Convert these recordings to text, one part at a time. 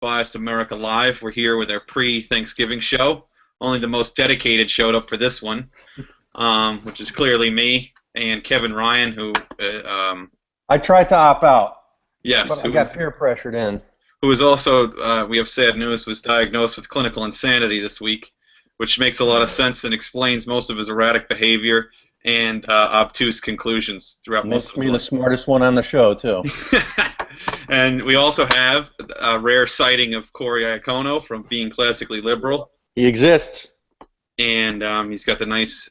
Unbiased America Live. We're here with our pre-Thanksgiving show. Only the most dedicated showed up for this one, which is clearly me and Kevin Ryan, who, I tried to opt out, yes, but I got peer pressured in. who is also, we have sad news, was diagnosed with clinical insanity this week, which makes a lot of sense and explains most of his erratic behavior and obtuse conclusions throughout most of his Makes me life. the smartest one on the show, too. And we also have a rare sighting of Corey Iacono from Being Classically Liberal. He exists. And he's got the nice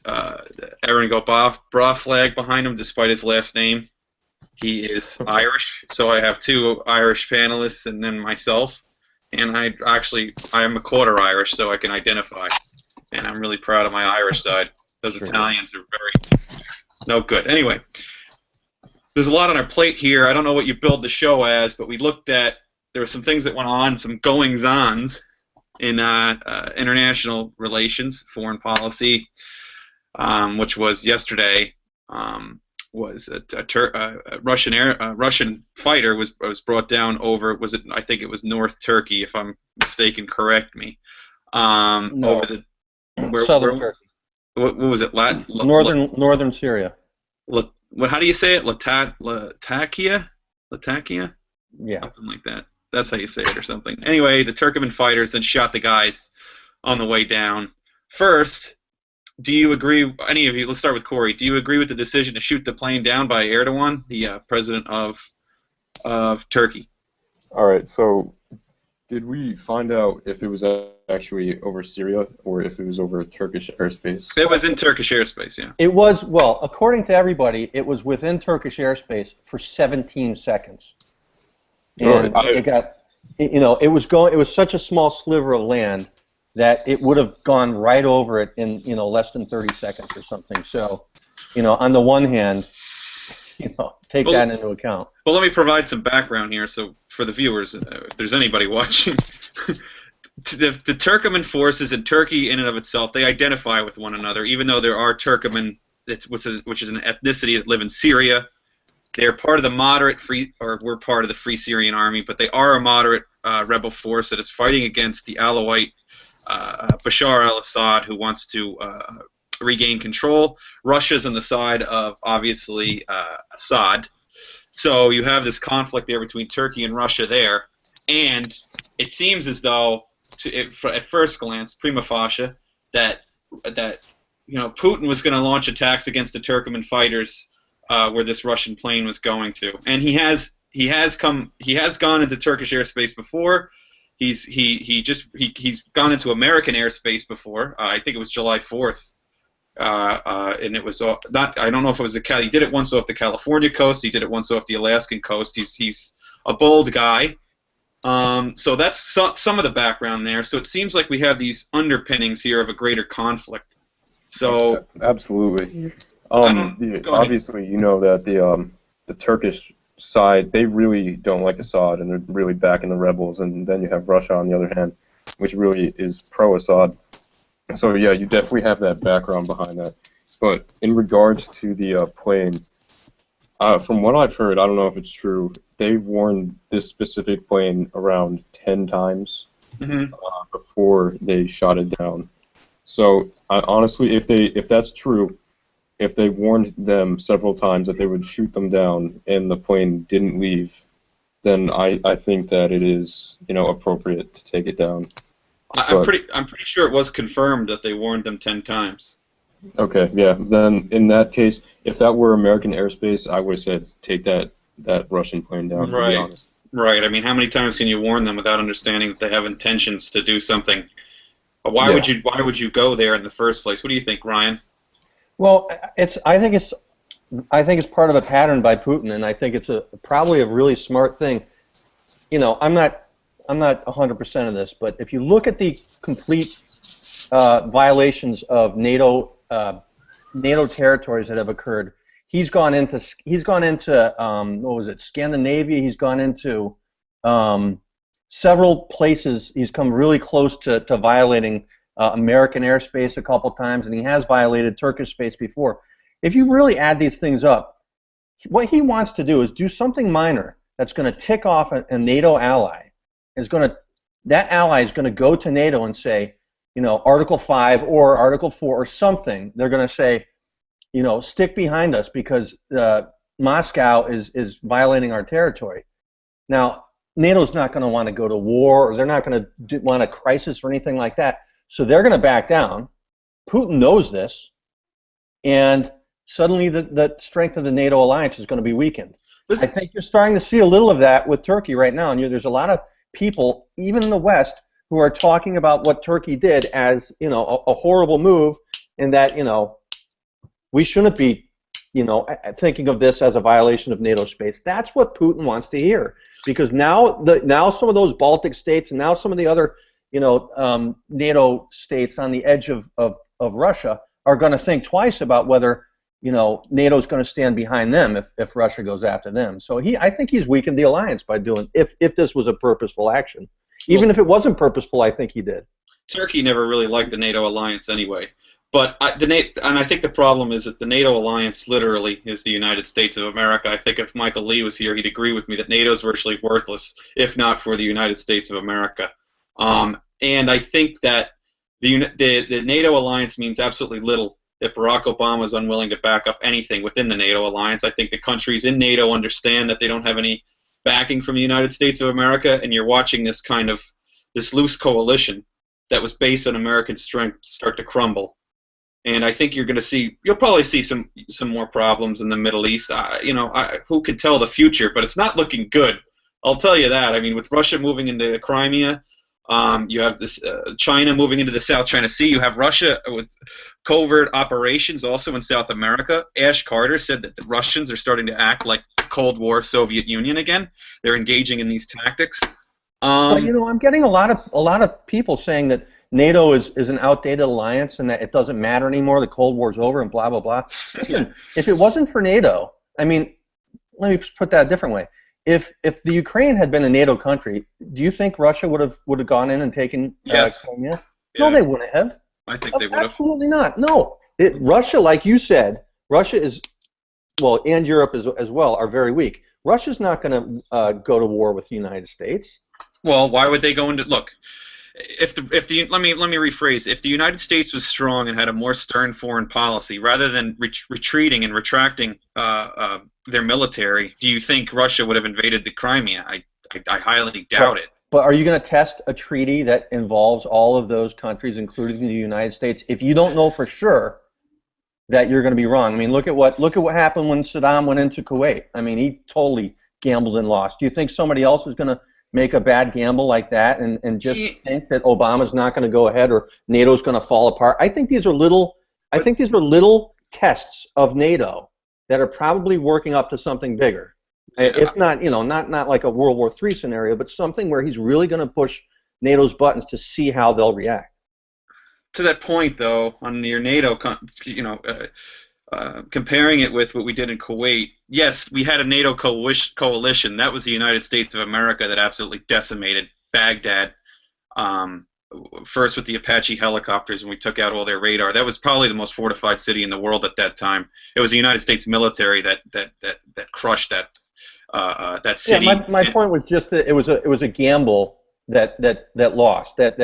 Aaron Bra flag behind him despite his last name. He is Irish, so I have two Irish panelists and then myself. And I am a quarter Irish, so I can identify. And I'm really proud of my Irish side. Those Italians are very no good. Anyway, there's a lot on our plate here. I don't know what you build the show as, but we looked at, there were some things that went on, some goings-ons in international relations, foreign policy, which was yesterday. Was a Russian fighter was brought down over, I think it was North Turkey, if I'm mistaken. Correct me. No. Over the Southern Turkey. What was it? Northern Syria. How do you say it? Latakia? Yeah. Something like that. That's how you say it or something. Anyway, the Turkmen fighters then shot the guys on the way down. First, do you agree, any of you, let's start with Corey, do you agree with the decision to shoot the plane down by Erdogan, the president of Turkey? All right, so did we find out if it was actually over Syria or if it was over Turkish airspace? It was in Turkish airspace, yeah. It was, well, according to everybody, it was within Turkish airspace for 17 seconds. And it got, it was such a small sliver of land that it would have gone right over it in, less than 30 seconds or something. So, on the one hand, take that into account. Well, let me provide some background here, so for the viewers, if there's anybody watching, the Turkmen forces in Turkey, in and of itself, they identify with one another, even though there are Turkmen, which is an ethnicity that live in Syria. They're part of the moderate we're part of the Free Syrian Army, but they are a moderate rebel force that is fighting against the Alawite Bashar al-Assad, who wants to regain control. Russia's on the side of, obviously, Assad. So you have this conflict there between Turkey and Russia there, and it seems as though, at first glance, prima facie, that Putin was going to launch attacks against the Turkmen fighters where this Russian plane was going to, and he has gone into Turkish airspace before. He's gone into American airspace before. I think it was July 4th. And it was I don't know if it was he did it once off the California coast. He did it once off the Alaskan coast. He's a bold guy. So that's some of the background there. So it seems like we have these underpinnings here of a greater conflict. So absolutely. Obviously, you know that the Turkish side, they really don't like Assad, and they're really backing the rebels. And then you have Russia on the other hand, which really is pro-Assad. So yeah, you definitely have that background behind that. But in regards to the plane, from what I've heard, I don't know if it's true, they've warned this specific plane around 10 times before they shot it down. So honestly, if that's true, if they warned them several times that they would shoot them down and the plane didn't leave, then I think that it is appropriate to take it down. I'm pretty sure it was confirmed that they warned them 10 times. Okay, yeah. Then in that case, if that were American airspace, I would have said take that Russian plane down. Right. To be honest. Right. I mean, how many times can you warn them without understanding that they have intentions to do something? Why would you go there in the first place? What do you think, Ryan? Well, I think it's part of a pattern by Putin, and I think it's probably a really smart thing. I'm not 100% of this, but if you look at the complete violations of NATO territories that have occurred, he's gone into what was it, Scandinavia. He's gone into several places. He's come really close to violating American airspace a couple times, and he has violated Turkish space before. If you really add these things up, what he wants to do is do something minor that's going to tick off a NATO ally, is going to that ally is going to go to NATO and say, Article 5 or Article 4 or something. They're going to say, stick behind us because Moscow is violating our territory. Now, NATO's not going to want to go to war, or they're not going to want a crisis or anything like that. So they're going to back down. Putin knows this, and suddenly the strength of the NATO alliance is going to be weakened. I think you're starting to see a little of that with Turkey right now, and there's a lot of people, even in the West, who are talking about what Turkey did as a horrible move, and that we shouldn't be thinking of this as a violation of NATO space. That's what Putin wants to hear, because now some of those Baltic states and now some of the other NATO states on the edge of Russia are going to think twice about whether NATO's going to stand behind them if Russia goes after them. So I think he's weakened the alliance by doing, if this was a purposeful action. Even if it wasn't purposeful, I think he did. Turkey never really liked the NATO alliance anyway. But I think the problem is that the NATO alliance literally is the United States of America. I think if Michael Lee was here, he'd agree with me that NATO is virtually worthless, if not for the United States of America. And I think that the NATO alliance means absolutely little if Barack Obama is unwilling to back up anything within the NATO alliance. I think the countries in NATO understand that they don't have any backing from the United States of America, and you're watching this loose coalition that was based on American strength start to crumble. And I think you'll probably see some more problems in the Middle East. Who can tell the future? But it's not looking good. I'll tell you that. I mean, with Russia moving into Crimea, you have this China moving into the South China Sea. You have Russia with covert operations also in South America. Ash Carter said that the Russians are starting to act like the Cold War Soviet Union again. They're engaging in these tactics. But I'm getting a lot of people saying that NATO is an outdated alliance and that it doesn't matter anymore. The Cold War's over and blah blah blah. Listen, if it wasn't for NATO, I mean, let me put that a different way. If the Ukraine had been a NATO country, do you think Russia would have gone in and taken Crimea? Yeah. No, they wouldn't have. I think they would have. Absolutely not. No, Russia, like you said, Russia is, well, and Europe as well, are very weak. Russia's not going to go to war with the United States. Well, why would they go into let me rephrase. If the United States was strong and had a more stern foreign policy, rather than retreating and retracting their military, do you think Russia would have invaded the Crimea? I highly doubt it. But are you going to test a treaty that involves all of those countries, including the United States, if you don't know for sure that you're going to be wrong? I mean, look at what happened when Saddam went into Kuwait. I mean, he totally gambled and lost. Do you think somebody else is going to make a bad gamble like that and just think that Obama's not going to go ahead or NATO's going to fall apart? I think these are little tests of NATO that are probably working up to something bigger. If not, not like a World War III scenario, but something where he's really going to push NATO's buttons to see how they'll react. To that point, though, on your NATO, comparing it with what we did in Kuwait, yes, we had a NATO coalition. That was the United States of America that absolutely decimated Baghdad. First with the Apache helicopters, and we took out all their radar. That was probably the most fortified city in the world at that time. It was the United States military that crushed that city. Yeah, my point was just that it was a gamble that lost, that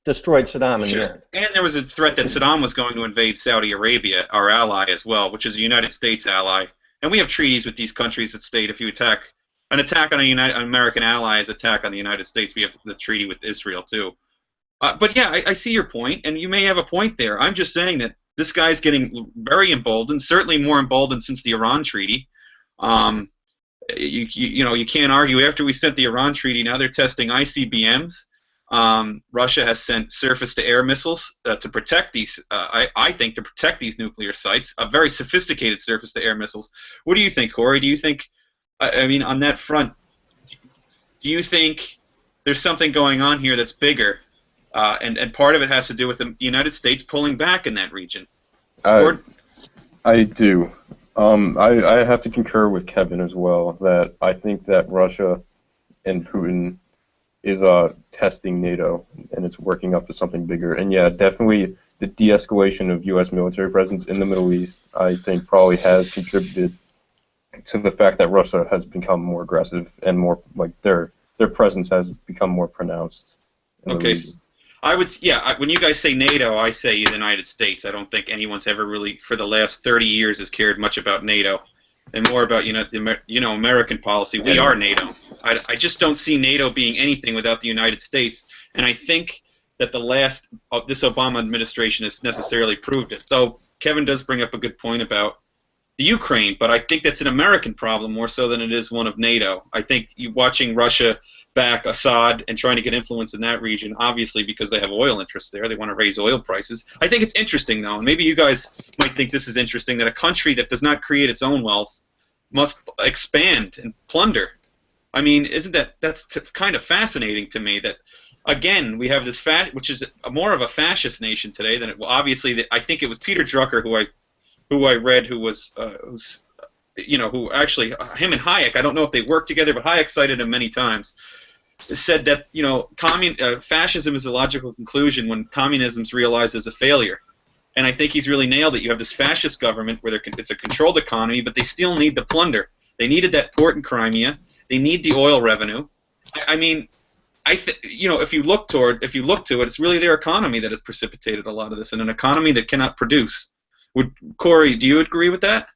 destroyed Saddam in the end. And there was a threat that Saddam was going to invade Saudi Arabia, our ally as well, which is a United States ally. And we have treaties with these countries that state if you attack an on an American ally is attack on the United States. We have the treaty with Israel too. But yeah, I see your point, and you may have a point there. I'm just saying that this guy's getting very emboldened, certainly more emboldened since the Iran treaty. You can't argue. After we sent the Iran treaty, now they're testing ICBMs. Russia has sent surface-to-air missiles to protect these. I think to protect these nuclear sites, very sophisticated surface-to-air missiles. What do you think, Corey? Do you think? I mean, on that front, do you think there's something going on here that's bigger, and part of it has to do with the United States pulling back in that region? I do. I have to concur with Kevin as well that I think that Russia and Putin is testing NATO, and it's working up to something bigger. And yeah, definitely the de-escalation of U.S. military presence in the Middle East, I think, probably has contributed to the fact that Russia has become more aggressive and more like they're their presence has become more pronounced in the Okay. region. When you guys say NATO, I say the United States. I don't think anyone's ever really, for the last 30 years, has cared much about NATO, and more about American policy. We are NATO. I just don't see NATO being anything without the United States, and I think that this Obama administration has necessarily proved it. So Kevin does bring up a good point about the Ukraine, but I think that's an American problem more so than it is one of NATO. I think watching Russia back Assad and trying to get influence in that region, obviously because they have oil interests there, they want to raise oil prices. I think it's interesting, though, and maybe you guys might think this is interesting, that a country that does not create its own wealth must expand and plunder. I mean, isn't that's kind of fascinating to me that, again, we have this which is more of a fascist nation today than it. Well, obviously, I think it was Peter Drucker who I read, who actually, him and Hayek, I don't know if they worked together, but Hayek cited him many times, said that, fascism is a logical conclusion when communism's realized as a failure. And I think he's really nailed it. You have this fascist government where it's a controlled economy, but they still need the plunder. They needed that port in Crimea. They need the oil revenue. I mean, if you look to it, it's really their economy that has precipitated a lot of this, and an economy that cannot produce. Corey, do you agree with that?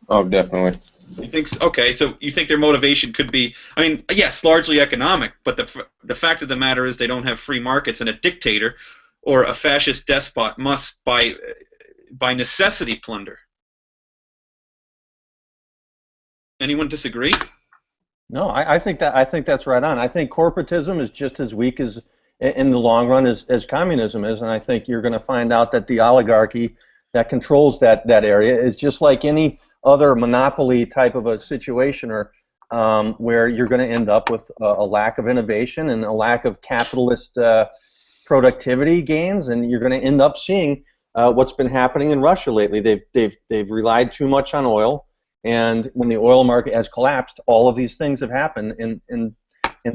Oh, definitely. You think so? Okay, so you think their motivation could be, I mean, yes, largely economic, but the fact of the matter is they don't have free markets, and a dictator or a fascist despot must, by necessity, plunder. Anyone disagree? No, I think that's right on. I think corporatism is just as weak as in the long run as communism is, and I think you're going to find out that the oligarchy that controls that area is just like any other monopoly type of a situation, or where you're going to end up with a lack of innovation and a lack of capitalist productivity gains, and you're going to end up seeing what's been happening in Russia lately. They've relied too much on oil, and when the oil market has collapsed, all of these things have happened in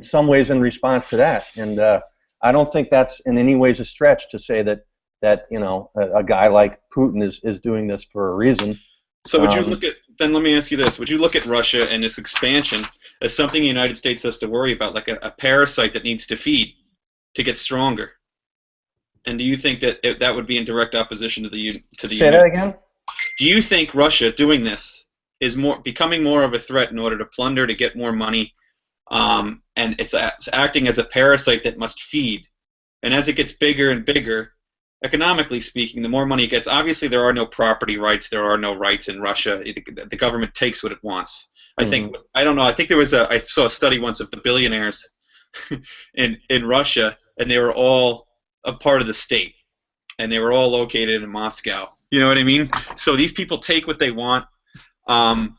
some ways in response to that. And I don't think that's in any ways a stretch to say that a guy like Putin is doing this for a reason. So would you look at, then let me ask you this, would you look at Russia and its expansion as something the United States has to worry about, like a parasite that needs to feed to get stronger? And do you think that that would be in direct opposition to the Say that again? Do you think Russia doing this is becoming more of a threat in order to plunder, to get more money, and it's acting as a parasite that must feed? And as it gets bigger and bigger, economically speaking, the more money it gets, obviously there are no property rights, there are no rights in Russia. The government takes what it wants. I think, I don't know, I think I saw a study once of the billionaires in Russia, and they were all a part of the state, and they were all located in Moscow. You know what I mean? So these people take what they want. So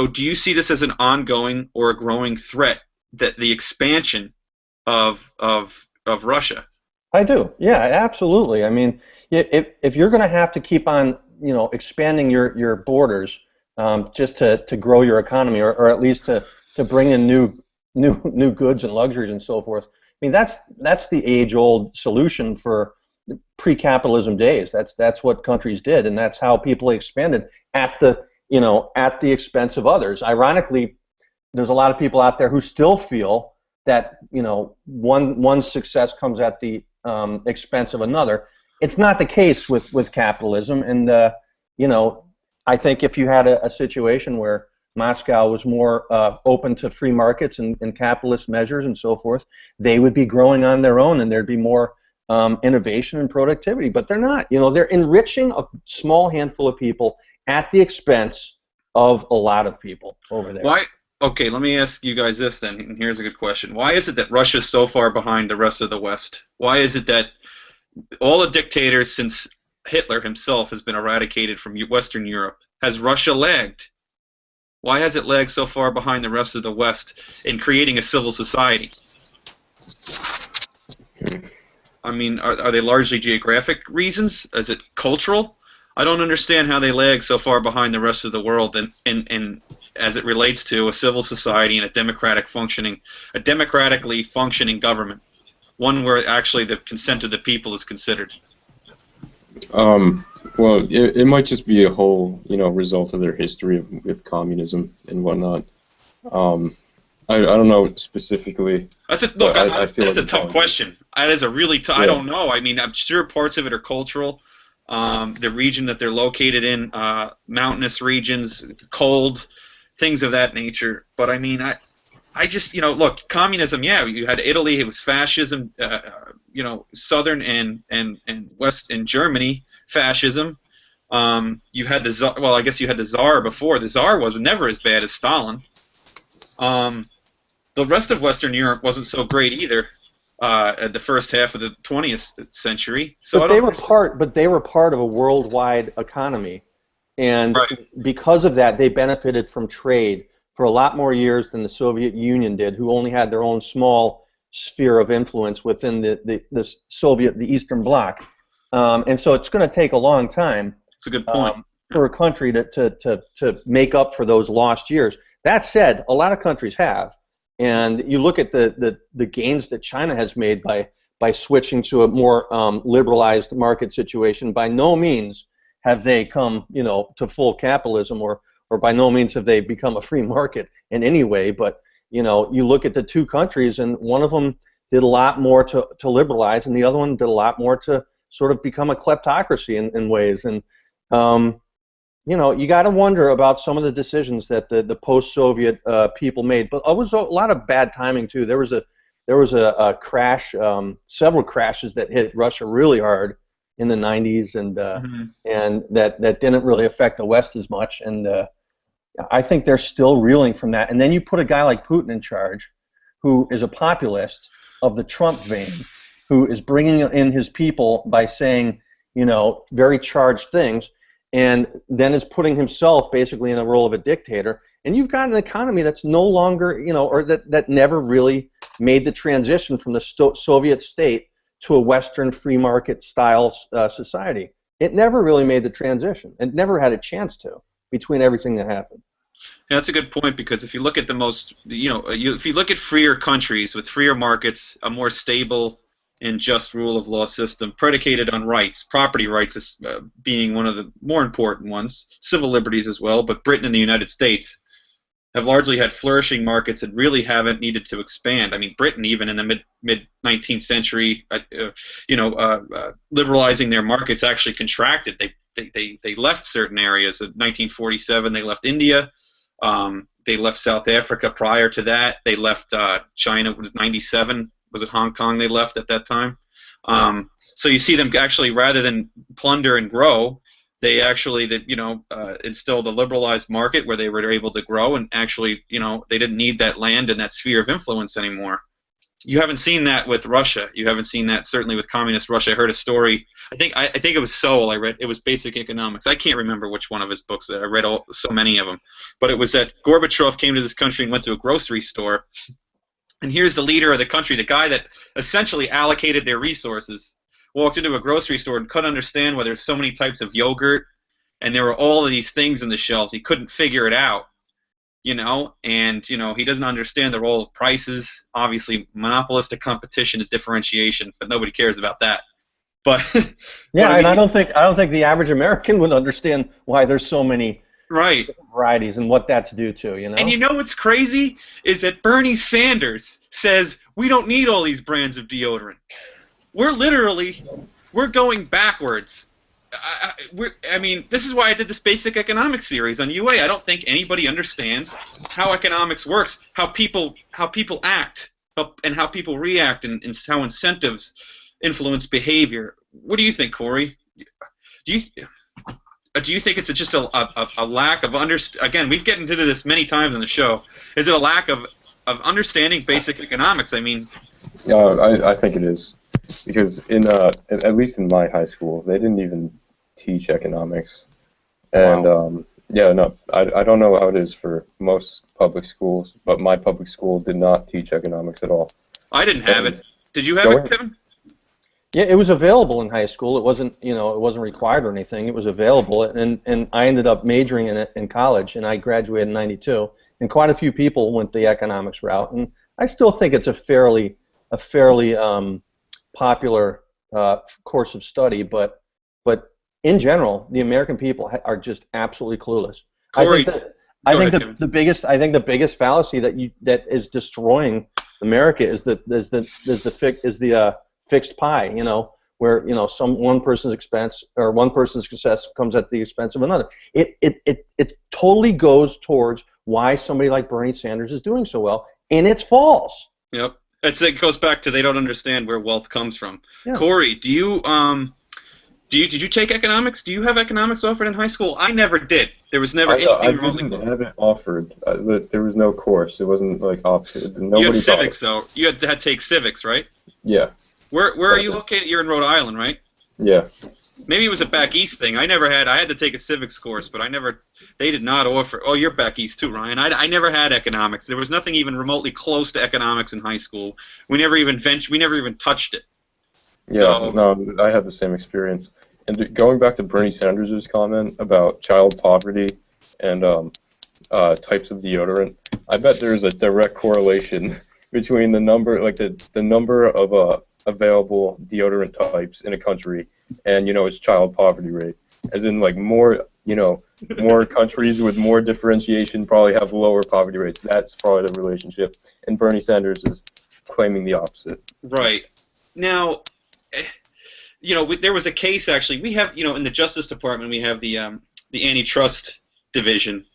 do you see this as an ongoing or a growing threat, that the expansion of Russia? I do. Yeah, absolutely. I mean, if you're going to have to keep on, expanding your borders, just to grow your economy, or at least to bring in new goods and luxuries and so forth. I mean, that's the age-old solution for pre-capitalism days. That's what countries did, and that's how people expanded at the expense of others. Ironically, there's a lot of people out there who still feel that one success comes at the expense of another. It's not the case with capitalism, and I think if you had a situation where Moscow was more open to free markets and capitalist measures and so forth, they would be growing on their own, and there'd be more innovation and productivity. But they're not. They're enriching a small handful of people at the expense of a lot of people over there. Why? Okay, let me ask you guys this then, and here's a good question. Why is it that Russia's so far behind the rest of the West? Why is it that all the dictators since Hitler himself has been eradicated from Western Europe? Has Russia lagged? Why has it lagged so far behind the rest of the West in creating a civil society? I mean, are they largely geographic reasons? Is it cultural? I don't understand how they lag so far behind the rest of the world, and as it relates to a civil society and a democratically functioning government, one where actually the consent of the people is considered. Well, it might just be a whole, result of their history with communism and whatnot. I don't know specifically. That's a but I feel that's like a tough question. That is a really tough. Yeah. I don't know. I mean, I'm sure parts of it are cultural. The region that they're located in, mountainous regions, cold, things of that nature. But I mean, I just, look, communism. Yeah, you had Italy. It was fascism. Southern and west in Germany, fascism. You had the Tsar, well, I guess you had the Tsar before. The Tsar was never as bad as Stalin. The rest of Western Europe wasn't so great either at the first half of the 20th century. So but they were part of a worldwide economy, and Right. because of that, they benefited from trade for a lot more years than the Soviet Union did, who only had their own small sphere of influence within the Eastern Bloc. And so it's going to take a long time. It's a good point. For a country to make up for those lost years. That said, a lot of countries have. And you look at the gains that China has made by switching to a more liberalized market situation. By no means have they come, to full capitalism, or by no means have they become a free market in any way. But you look at the two countries, and one of them did a lot more to liberalize, and the other one did a lot more to sort of become a kleptocracy in ways. And you got to wonder about some of the decisions that the post-Soviet people made. But it was a lot of bad timing too. There was a crash, several crashes that hit Russia really hard in the 90s, and that didn't really affect the West as much. And I think they're still reeling from that. And then you put a guy like Putin in charge, who is a populist of the Trump vein, who is bringing in his people by saying, very charged things, and then is putting himself basically in the role of a dictator. And you've got an economy that's no longer, or that never really made the transition from the Soviet state to a Western free market style society. It never really made the transition. It never had a chance to, between everything that happened. Yeah, that's a good point, because if you look at if you look at freer countries with freer markets, a more stable and just rule of law system predicated on rights, property rights being one of the more important ones, civil liberties as well, but Britain and the United States have largely had flourishing markets and really haven't needed to expand. I mean, Britain, even in the mid 19th century, liberalizing their markets actually contracted. They left certain areas. In 1947, they left India. They left South Africa prior to that. They left China. It was 97. Was it Hong Kong they left at that time? So you see them actually, rather than plunder and grow, they actually instilled a liberalized market where they were able to grow, and actually they didn't need that land and that sphere of influence anymore. You haven't seen that with Russia. You haven't seen that certainly with communist Russia. I heard a story. I think it was Sowell. I read it was Basic Economics. I can't remember which one of his books. I read so many of them, but it was that Gorbachev came to this country and went to a grocery store. And here's the leader of the country, the guy that essentially allocated their resources, walked into a grocery store and couldn't understand why there's so many types of yogurt, and there were all of these things in the shelves. He couldn't figure it out, and he doesn't understand the role of prices. Obviously, monopolistic competition and differentiation, but nobody cares about that. But yeah, I don't think the average American would understand why there's so many varieties and what that's due to, And what's crazy is that Bernie Sanders says we don't need all these brands of deodorant. We're going backwards. This is why I did this Basic Economics series on UA. I don't think anybody understands how economics works, how people act, and how people react, and how incentives influence behavior. What do you think, Corey? Do you think it's just a lack of Again, we've gotten into this many times on the show. Is it a lack of understanding basic economics? I mean, I think it is, because at least in my high school, they didn't even teach economics, and Wow. I don't know how it is for most public schools, but my public school did not teach economics at all. I didn't have it. Did you have it, Kevin? Yeah, it was available in high school. It wasn't, it wasn't required or anything. It was available, and I ended up majoring in it in college, and I graduated in '92. And quite a few people went the economics route, and I still think it's a fairly popular course of study. But in general, the American people are just absolutely clueless. Corey, Go ahead, think the biggest fallacy that is destroying America is the fixed pie. You know, where one person's expense or one person's success comes at the expense of another. It totally goes towards why somebody like Bernie Sanders is doing so well, and it's false. Yep. It goes back to they don't understand where wealth comes from. Yeah. Corey, did you take economics? Do you have economics offered in high school? I never did. There was never anything remotely I close. didn't have it offered. There was no course. It wasn't like option. You had civics though. You had to take civics, right? Yeah. Where are you located? You're in Rhode Island, right? Yeah. Maybe it was a back east thing. I had to take a civics course, but they did not offer. Oh, you're back east too, Ryan. I never had economics. There was nothing even remotely close to economics in high school. We never even touched it. Yeah, So, no, I had the same experience. And going back to Bernie Sanders' comment about child poverty and types of deodorant, I bet there's a direct correlation between the number of available deodorant types in a country and its child poverty rate. As in, like, more countries with more differentiation probably have lower poverty rates. That's probably the relationship. And Bernie Sanders is claiming the opposite. right. Now, there was a case actually. We have, in the Justice Department, we have the antitrust division,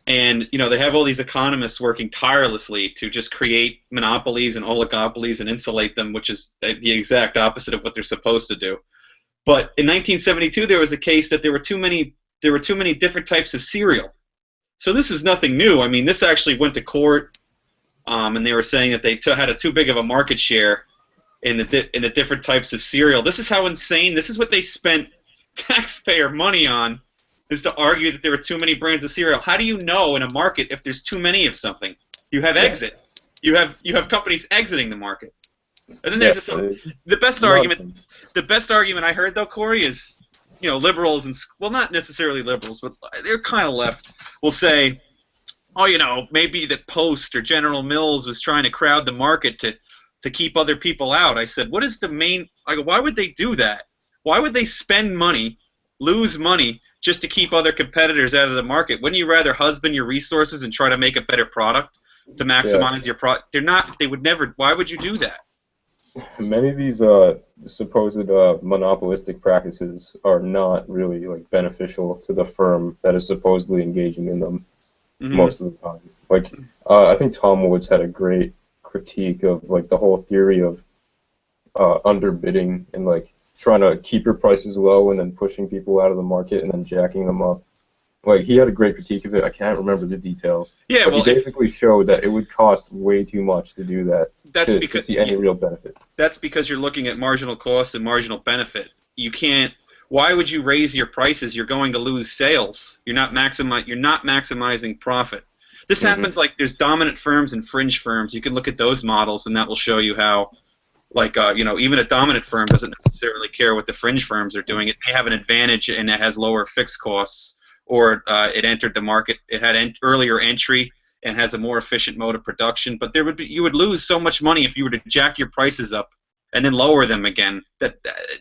and they have all these economists working tirelessly to just create monopolies and oligopolies and insulate them, which is the exact opposite of what they're supposed to do. But in 1972, there was a case that there were too many different types of cereal. So this is nothing new. I mean, this actually went to court, and they were saying that they had too big of a market share in the different types of cereal. This is how insane. This is what they spent taxpayer money on, is to argue that there are too many brands of cereal. How do you know in a market if there's too many of something? You have exit. You have companies exiting the market. And then there's the best argument. The best argument I heard though, Corey, is liberals and not necessarily liberals, but they're kind of left will say, oh, maybe that Post or General Mills was trying to crowd the market to keep other people out. I said, what is the main? I go, why would they do that? Why would they spend money, lose money, just to keep other competitors out of the market? Wouldn't you rather husband your resources and try to make a better product to maximize your product? They would never. Why would you do that? Many of these supposed monopolistic practices are not really beneficial to the firm that is supposedly engaging in them most of the time. I think Tom Woods had a great critique of the whole theory of underbidding and trying to keep your prices low and then pushing people out of the market and then jacking them up. He had a great critique of it. I can't remember the details. Yeah, but he basically showed that it would cost way too much to do that. To see any real benefit. That's because you're looking at marginal cost and marginal benefit. You can't. Why would you raise your prices? You're going to lose sales. You're not maximizing profit. This happens there's dominant firms and fringe firms. You can look at those models, and that will show you how, even a dominant firm doesn't necessarily care what the fringe firms are doing. It may have an advantage, and it has lower fixed costs, or it entered the market. It had earlier entry and has a more efficient mode of production. But you would lose so much money if you were to jack your prices up and then lower them again.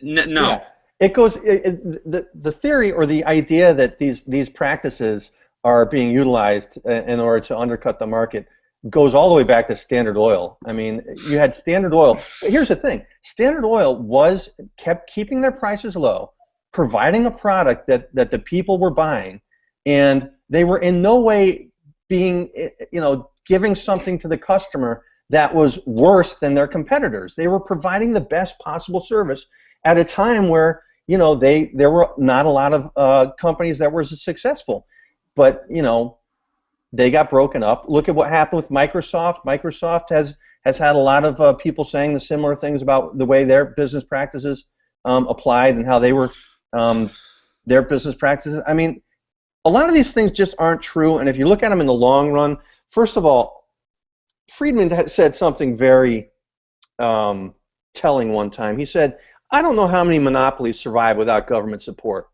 No. Yeah. It goes. The theory or the idea that these practices are being utilized in order to undercut the market goes all the way back to Standard Oil. I mean, you had Standard Oil. Here's the thing. Standard Oil kept keeping their prices low, providing a product that the people were buying, and they were in no way being, giving something to the customer that was worse than their competitors. They were providing the best possible service at a time where, there were not a lot of companies that were successful. But, they got broken up. Look at what happened with Microsoft. Microsoft has had a lot of people saying the similar things about the way their business practices applied and how they were their business practices. I mean, a lot of these things just aren't true. And if you look at them in the long run, first of all, Friedman had said something very telling one time. He said, I don't know how many monopolies survive without government support.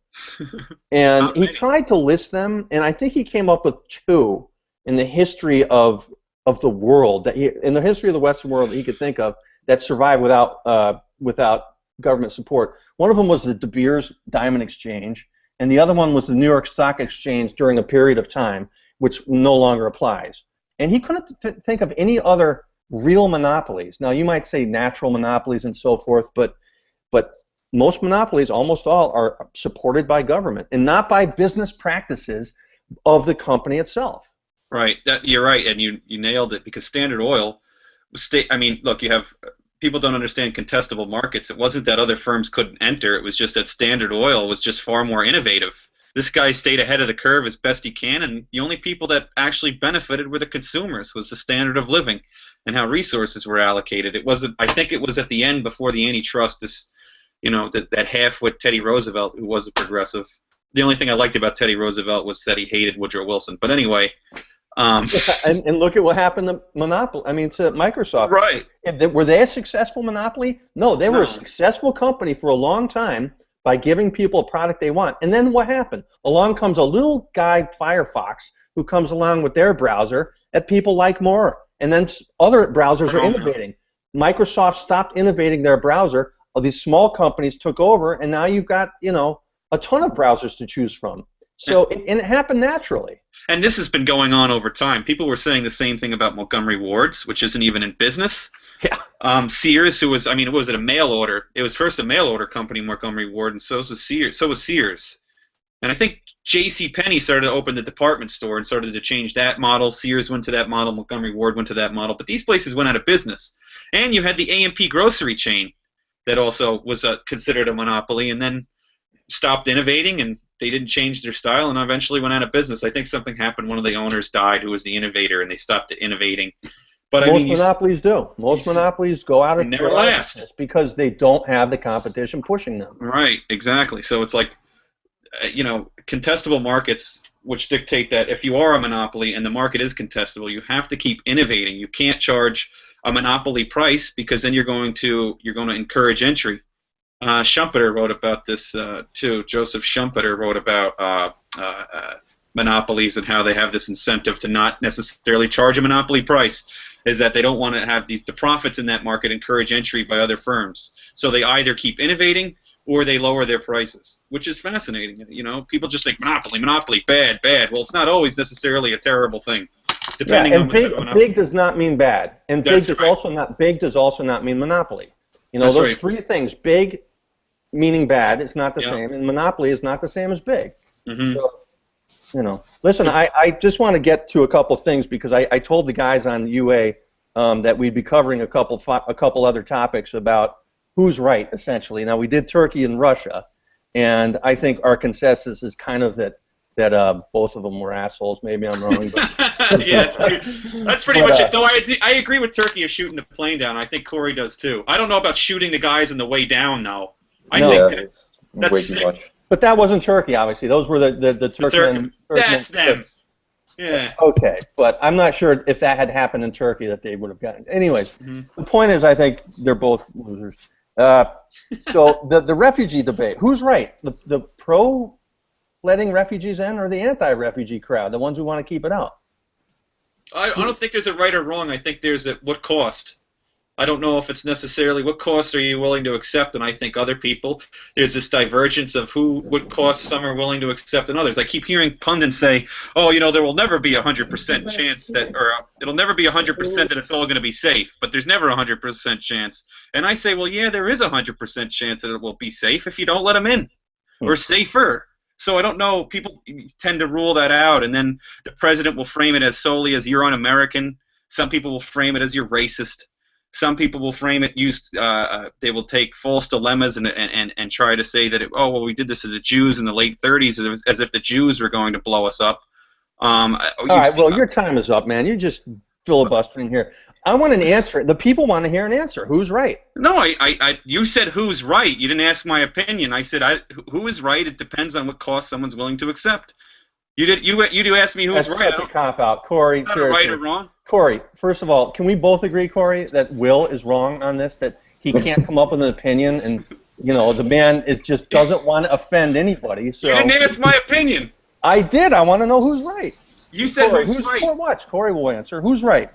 And he tried to list them, and I think he came up with two in the history of the world, in the history of the Western world that he could think of that survived without government support. One of them was the De Beers Diamond Exchange, and the other one was the New York Stock Exchange during a period of time which no longer applies. And he couldn't think of any other real monopolies. Now, you might say natural monopolies and so forth, but most monopolies, almost all, are supported by government and not by business practices of the company itself. Right. You're right, and you nailed it, because Standard Oil was I mean, look, you have people don't understand contestable markets. It wasn't that other firms couldn't enter. It was just that Standard Oil was just far more innovative. This guy stayed ahead of the curve as best he can, and the only people that actually benefited were the consumers, was the standard of living and how resources were allocated. It wasn't. I think it was at the end, before the antitrust, that half-wit Teddy Roosevelt, who was a progressive. The only thing I liked about Teddy Roosevelt was that he hated Woodrow Wilson. But anyway. And look at what happened to Monopoly. I mean, to Microsoft. Right. Were they a successful monopoly? No, they were a successful company for a long time by giving people a product they want. And then what happened? Along comes a little guy, Firefox, who comes along with their browser that people like more. And then other browsers are innovating. Microsoft stopped innovating their browser. These small companies took over, and now you've got, a ton of browsers to choose from. So it happened naturally. And this has been going on over time. People were saying the same thing about Montgomery Ward's, which isn't even in business. Yeah. Sears, who was, was it a mail order? It was first a mail order company, Montgomery Ward, and so was Sears. And I think J.C. Penney started to open the department store and started to change that model. Sears went to that model. Montgomery Ward went to that model. But these places went out of business. And you had the A&P grocery chain that also was considered a monopoly, and then stopped innovating, and they didn't change their style, and eventually went out of business. I think something happened. One of the owners died, who was the innovator, and they stopped innovating. But most monopolies do. Most monopolies go out of business because they don't have the competition pushing them. Right, exactly. So it's like, contestable markets, which dictate that if you are a monopoly and the market is contestable, you have to keep innovating. You can't charge a monopoly price, because then you're going to encourage entry. Schumpeter wrote about this too. Joseph Schumpeter wrote about monopolies and how they have this incentive to not necessarily charge a monopoly price, is that they don't want to have the profits in that market encourage entry by other firms. So they either keep innovating or they lower their prices, which is fascinating. People just think monopoly, bad. Well, it's not always necessarily a terrible thing. Depending on big does not mean bad, and big does also not mean monopoly. Those three things: big meaning bad, it's not the same, and monopoly is not the same as big. Mm-hmm. So, listen, I just want to get to a couple things, because I told the guys on UA that we'd be covering a couple other topics about who's right, essentially. Now, we did Turkey and Russia, and I think our consensus is kind of that both of them were assholes. Maybe I'm wrong. But yeah, that's pretty much it. Though I agree with Turkey of shooting the plane down. I think Corey does too. I don't know about shooting the guys on the way down, though. I think that's way too much. But that wasn't Turkey, obviously. Those were the Turkmen. That's them. Yeah. Okay, but I'm not sure if that had happened in Turkey that they would have gotten. Anyways, The point is, I think they're both losers. So the refugee debate, who's right? The pro letting refugees in, or the anti-refugee crowd, the ones who want to keep it out? I don't think there's a right or wrong. I think there's a what cost. I don't know if it's necessarily what cost are you willing to accept, and I think other people, there's this divergence of what cost some are willing to accept and others. I keep hearing pundits say, oh, there will never be 100% chance that, or it'll never be 100% that it's all going to be safe, but there's never a 100% chance. And I say, well, yeah, there is a 100% chance that it will be safe if you don't let them in, or safer. So I don't know, people tend to rule that out, and then the president will frame it as solely as you're un-American. Some people will frame it as you're racist. Some people will frame it, they will take false dilemmas and try to say that, we did this to the Jews in the late 30s as if the Jews were going to blow us up. All right, well, your time is up, man. You're just filibustering here. I want an answer. The people want to hear an answer. Who's right? No, you said who's right. You didn't ask my opinion. I said who is right. It depends on what cost someone's willing to accept. You do ask me who's right. That's such a cop-out. Corey, seriously. Right or wrong? Corey, first of all, can we both agree, Corey, that Will is wrong on this, that he can't come up with an opinion, and, the man just doesn't want to offend anybody. So. You didn't ask my opinion. I did. I want to know who's right. You said Corey, who's right. Watch. Corey will answer. Who's right?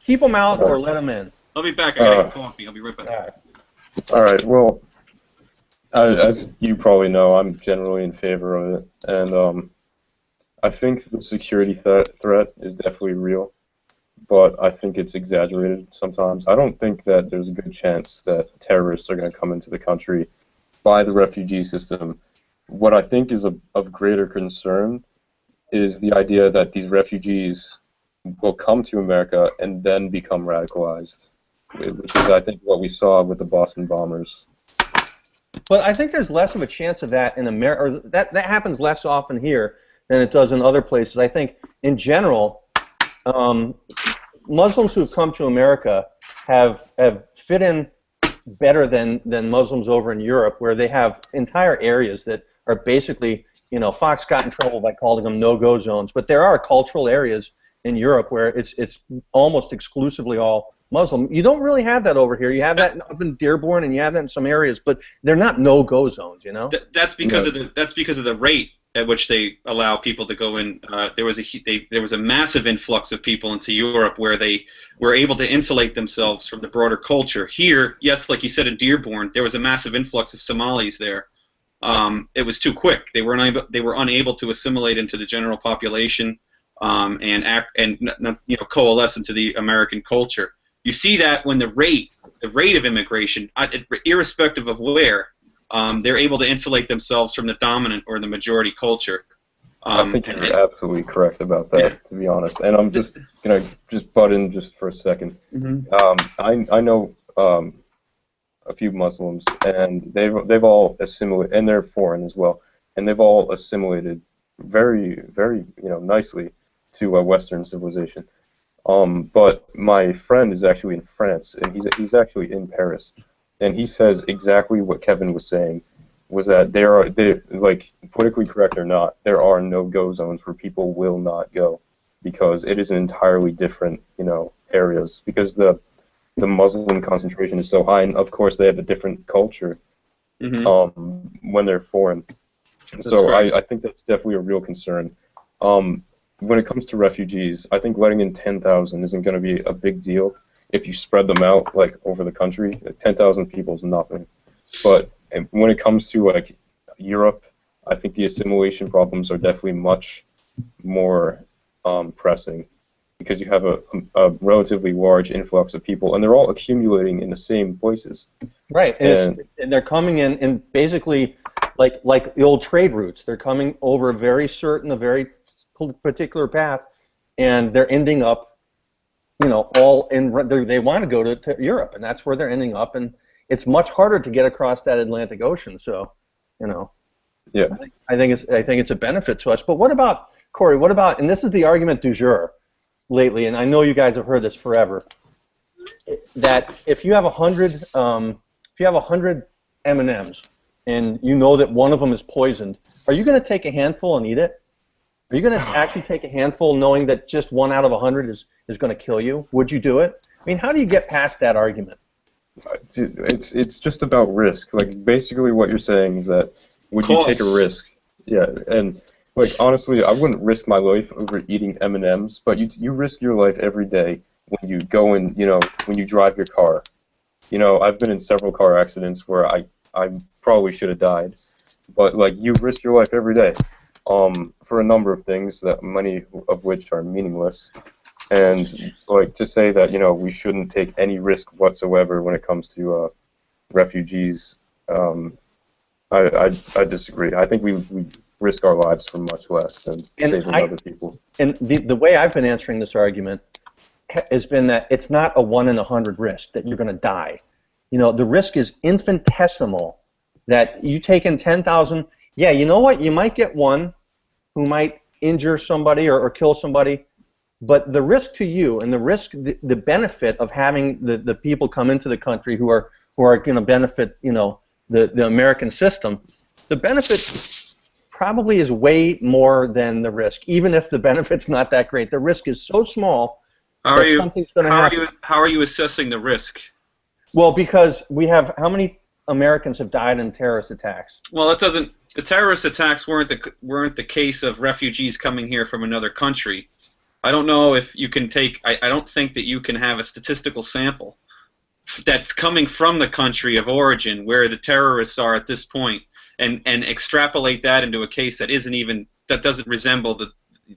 Keep them out or let them in. I'll be back. I got to get coffee. I'll be right back. All right. Well, as you probably know, I'm generally in favor of it, and I think the security threat is definitely real, but I think it's exaggerated sometimes. I don't think that there's a good chance that terrorists are going to come into the country by the refugee system. What I think is of greater concern is the idea that these refugees will come to America and then become radicalized, which is, I think, what we saw with the Boston bombers. But I think there's less of a chance of that in America, or that happens less often here than it does in other places. I think, in general, Muslims who've come to America have fit in better than Muslims over in Europe, where they have entire areas that are basically, Fox got in trouble by calling them no-go zones, but there are cultural areas in Europe where it's almost exclusively all Muslim. You don't really have that over here. You have that up in Dearborn, and you have that in some areas, but they're not no-go zones. That's because of the rate at which they allow people to go in. There was a massive influx of people into Europe where they were able to insulate themselves from the broader culture. Here, yes, like you said in Dearborn, there was a massive influx of Somalis there. It was too quick. They were unable to assimilate into the general population and coalesce into the American culture. You see that when the rate of immigration, irrespective of where, they're able to insulate themselves from the dominant or the majority culture. I think you're absolutely correct about that, to be honest. And I'm just gonna butt in just for a second. Mm-hmm. I know a few Muslims, and they've all assimilated, and they're foreign as well, and they've all assimilated very, very nicely to Western civilization. But my friend is actually in France, and he's actually in Paris, and he says exactly what Kevin was saying, was that they're like, politically correct or not, there are no-go zones where people will not go, because it is an entirely different areas, because the Muslim concentration is so high, and of course they have a different culture when they're foreign. So I think that's definitely a real concern. When it comes to refugees, I think letting in 10,000 isn't going to be a big deal if you spread them out like over the country. 10,000 people is nothing. But when it comes to like Europe, I think the assimilation problems are definitely much more pressing, because you have a relatively large influx of people, and they're all accumulating in the same places. Right, and they're coming in basically like the old trade routes. They're coming over a very particular path, and they're ending up, all in. They want to go to Europe, and that's where they're ending up, and it's much harder to get across that Atlantic Ocean. So, yeah, I think it's a benefit to us. But what about, Corey? What about, and this is the argument du jour lately, and I know you guys have heard this forever, that if you have 100 M&Ms, and you know that one of them is poisoned, are you going to take a handful and eat it? Are you going to actually take a handful knowing that just 1 out of 100 is going to kill you? Would you do it? I mean, how do you get past that argument? It's just about risk. Like, basically what you're saying is that, would you take a risk? Yeah, and like, honestly, I wouldn't risk my life over eating M&Ms, but you risk your life every day when you go in, when you drive your car. I've been in several car accidents where I probably should have died, but like, you risk your life every day. For a number of things, that many of which are meaningless, and like, to say that we shouldn't take any risk whatsoever when it comes to refugees, I disagree. I think we risk our lives for much less than saving other people. And the way I've been answering this argument has been that it's not a 1 in 100 risk that you're going to die. The risk is infinitesimal. That you take in 10,000. Yeah, you know what? You might get one who might injure somebody or kill somebody, but the risk to you and the benefit of having the people come into the country who are going to benefit, the American system, the benefit probably is way more than the risk, even if the benefit's not that great. The risk is so small that something's going to happen. How are you assessing the risk? Well, because we have, how many Americans have died in terrorist attacks? Well, it doesn't. The terrorist attacks weren't the case of refugees coming here from another country. I don't know if you can take. I don't think that you can have a statistical sample that's coming from the country of origin where the terrorists are at this point, and extrapolate that into a case that doesn't resemble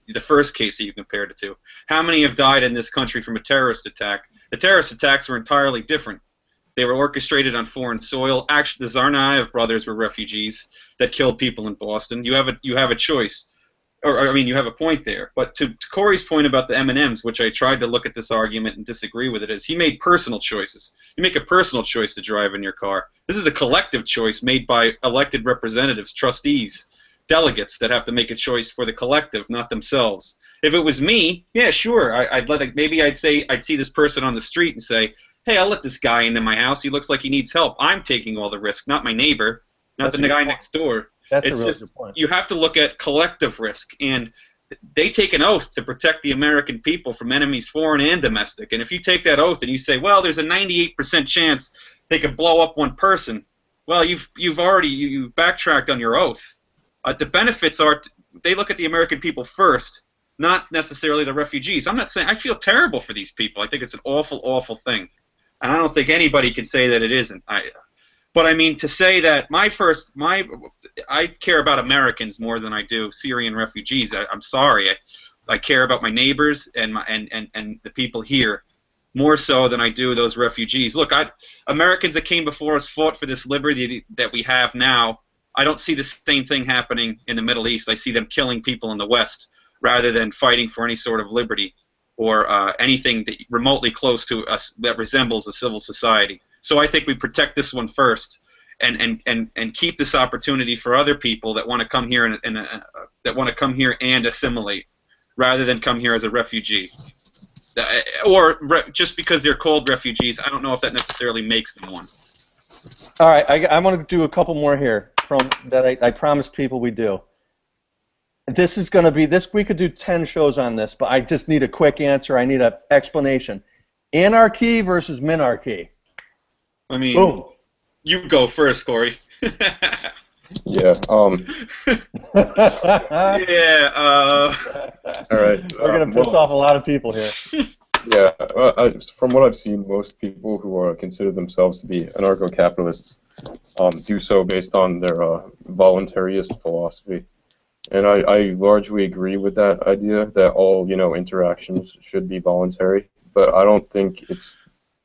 the first case that you compared it to. How many have died in this country from a terrorist attack? The terrorist attacks were entirely different. They were orchestrated on foreign soil. Actually, the Tsarnaev brothers were refugees that killed people in Boston. You have a choice, or I mean, you have a point there. But to Corey's point about the M&Ms, which I tried to look at this argument and disagree with it, is he made personal choices. You make a personal choice to drive in your car. This is a collective choice made by elected representatives, trustees, delegates that have to make a choice for the collective, not themselves. If it was me, yeah, sure, maybe I'd see this person on the street and say, hey, I'll let this guy into my house. He looks like he needs help. I'm taking all the risk, not my neighbor, not the guy next door. That's a really good point. You have to look at collective risk, and they take an oath to protect the American people from enemies, foreign and domestic. And if you take that oath and you say, well, there's a 98% chance they could blow up one person, well, you've backtracked on your oath. The benefits are they look at the American people first, not necessarily the refugees. I'm not saying I feel terrible for these people. I think it's an awful, awful thing. And I don't think anybody can say that it isn't. But I mean, to say that I care about Americans more than I do Syrian refugees. I'm sorry. I care about my neighbors and the people here more so than I do those refugees. Look, Americans that came before us fought for this liberty that we have now. I don't see the same thing happening in the Middle East. I see them killing people in the West rather than fighting for any sort of liberty or anything that remotely close to us that resembles a civil society. So I think we protect this one first, and keep this opportunity for other people that want to come here and assimilate, rather than come here as a refugee, just because they're called refugees. I don't know if that necessarily makes them one. All right, I want to do a couple more here from that I promised people we do. This is going to be we could do 10 shows on this, but I just need a quick answer. I need an explanation. Anarchy versus minarchy. I mean, boom. You go first, Corey. Yeah. Yeah. All right. We're gonna piss off a lot of people here. Yeah. From what I've seen, most people who consider themselves to be anarcho-capitalists do so based on their voluntarist philosophy. And I largely agree with that idea that all interactions should be voluntary. But I don't think it's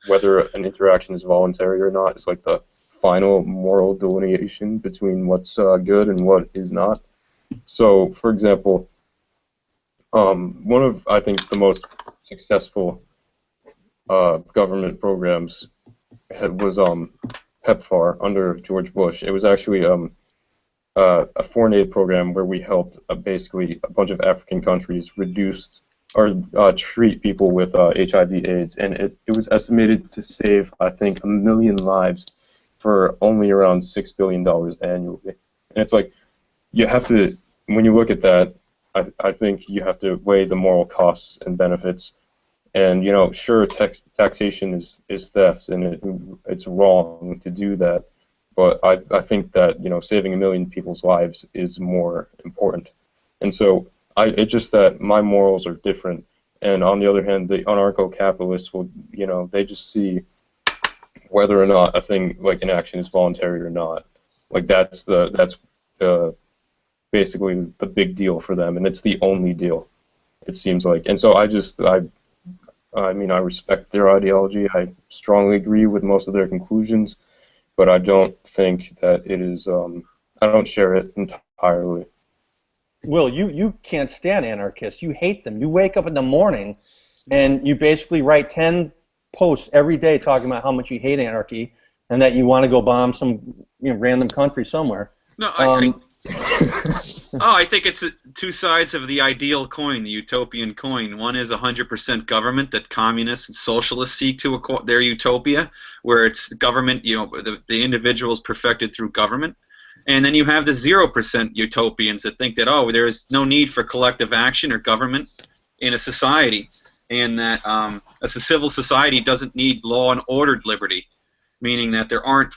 whether an interaction is voluntary or not is like the final moral delineation between what's good and what is not. So, for example, one of I think the most successful government programs was PEPFAR under George Bush. It was actually a foreign aid program where we helped basically a bunch of African countries reduce or treat people with HIV/AIDS, and it was estimated to save, I think, 1 million lives for only around $6 billion annually. And it's like, you have to, when you look at that, I think you have to weigh the moral costs and benefits. And sure, taxation is theft, and it's wrong to do that. But I think that saving 1 million people's lives is more important. And so it's just that my morals are different. And on the other hand, the anarcho-capitalists will they just see whether or not a thing like an action is voluntary or not. Like that's basically the big deal for them, and it's the only deal, it seems like. And so I mean, I respect their ideology. I strongly agree with most of their conclusions, but I don't think that it is. I don't share it entirely. Will, you can't stand anarchists. You hate them. You wake up in the morning, and you basically write 10 posts every day talking about how much you hate anarchy and that you want to go bomb some random country somewhere. No, I think it's two sides of the ideal coin, the utopian coin. One is 100% government that communists and socialists seek to their utopia, where it's government, the individual is perfected through government. And then you have the 0% utopians that think that, there is no need for collective action or government in a society, and that a civil society doesn't need law and ordered liberty, meaning that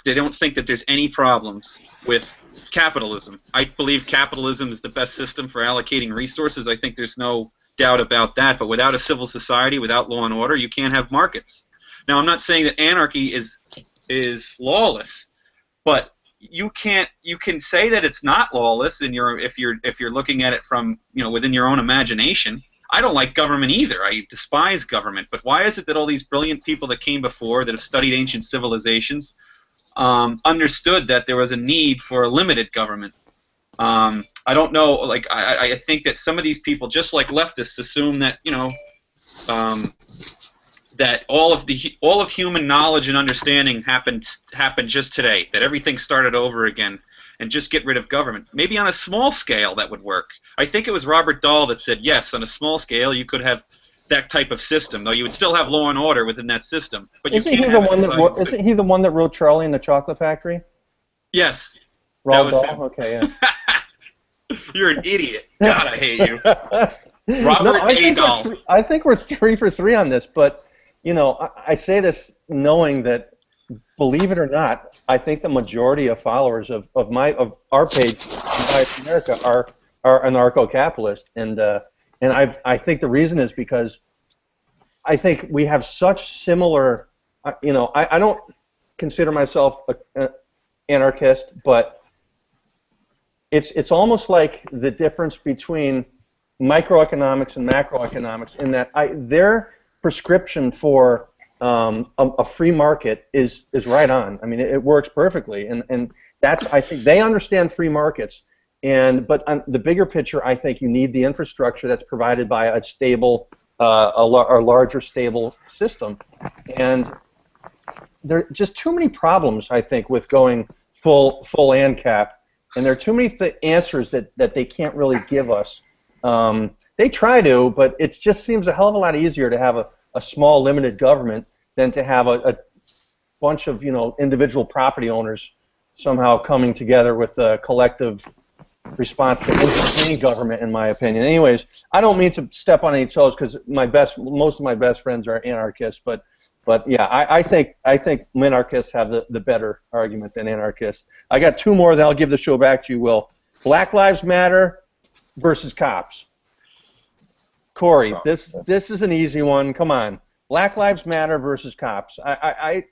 they don't think that there's any problems with capitalism. I believe capitalism is the best system for allocating resources. I think there's no doubt about that. But without a civil society, without law and order, you can't have markets. Now, I'm not saying that anarchy is lawless, but you can say that it's not lawless, and if you're looking at it from within your own imagination. I don't like government either. I despise government. But why is it that all these brilliant people that came before, that have studied ancient civilizations, understood that there was a need for a limited government? I don't know. Like I think that some of these people, just like leftists, assume that that all of human knowledge and understanding happened just today. That everything started over again, and just get rid of government. Maybe on a small scale that would work. I think it was Robert Dahl that said yes, on a small scale you could have that type of system, though you would still have law and order within that system. But isn't he the one that wrote Charlie and the Chocolate Factory? Yes. Roald Dahl? Okay, yeah. You're an idiot. God, I hate you. Robert A. Dahl. I think we're 3 for 3 on this, but I say this knowing that, believe it or not, I think the majority of followers of our page, Unbiased America, are anarcho-capitalist, and I think the reason is because I think we have such similar. I don't consider myself an anarchist, but it's almost like the difference between microeconomics and macroeconomics in that their prescription for a free market is right on. I mean, it works perfectly, and that's, I think they understand free markets, but on the bigger picture, I think you need the infrastructure that's provided by a stable, a larger stable system, and there are just too many problems, I think, with going full ANCAP, and there are too many answers that they can't really give us. They try to, but it just seems a hell of a lot easier to have a small, limited government than to have a bunch of individual property owners somehow coming together with a collective response to any government, in my opinion. Anyways, I don't mean to step on any toes because most of my best friends are anarchists, but yeah, I think minarchists have the better argument than anarchists. I got 2 more, then I'll give the show back to you, Will. Black Lives Matter versus cops. Corey, this is an easy one. Come on. Black Lives Matter versus cops. I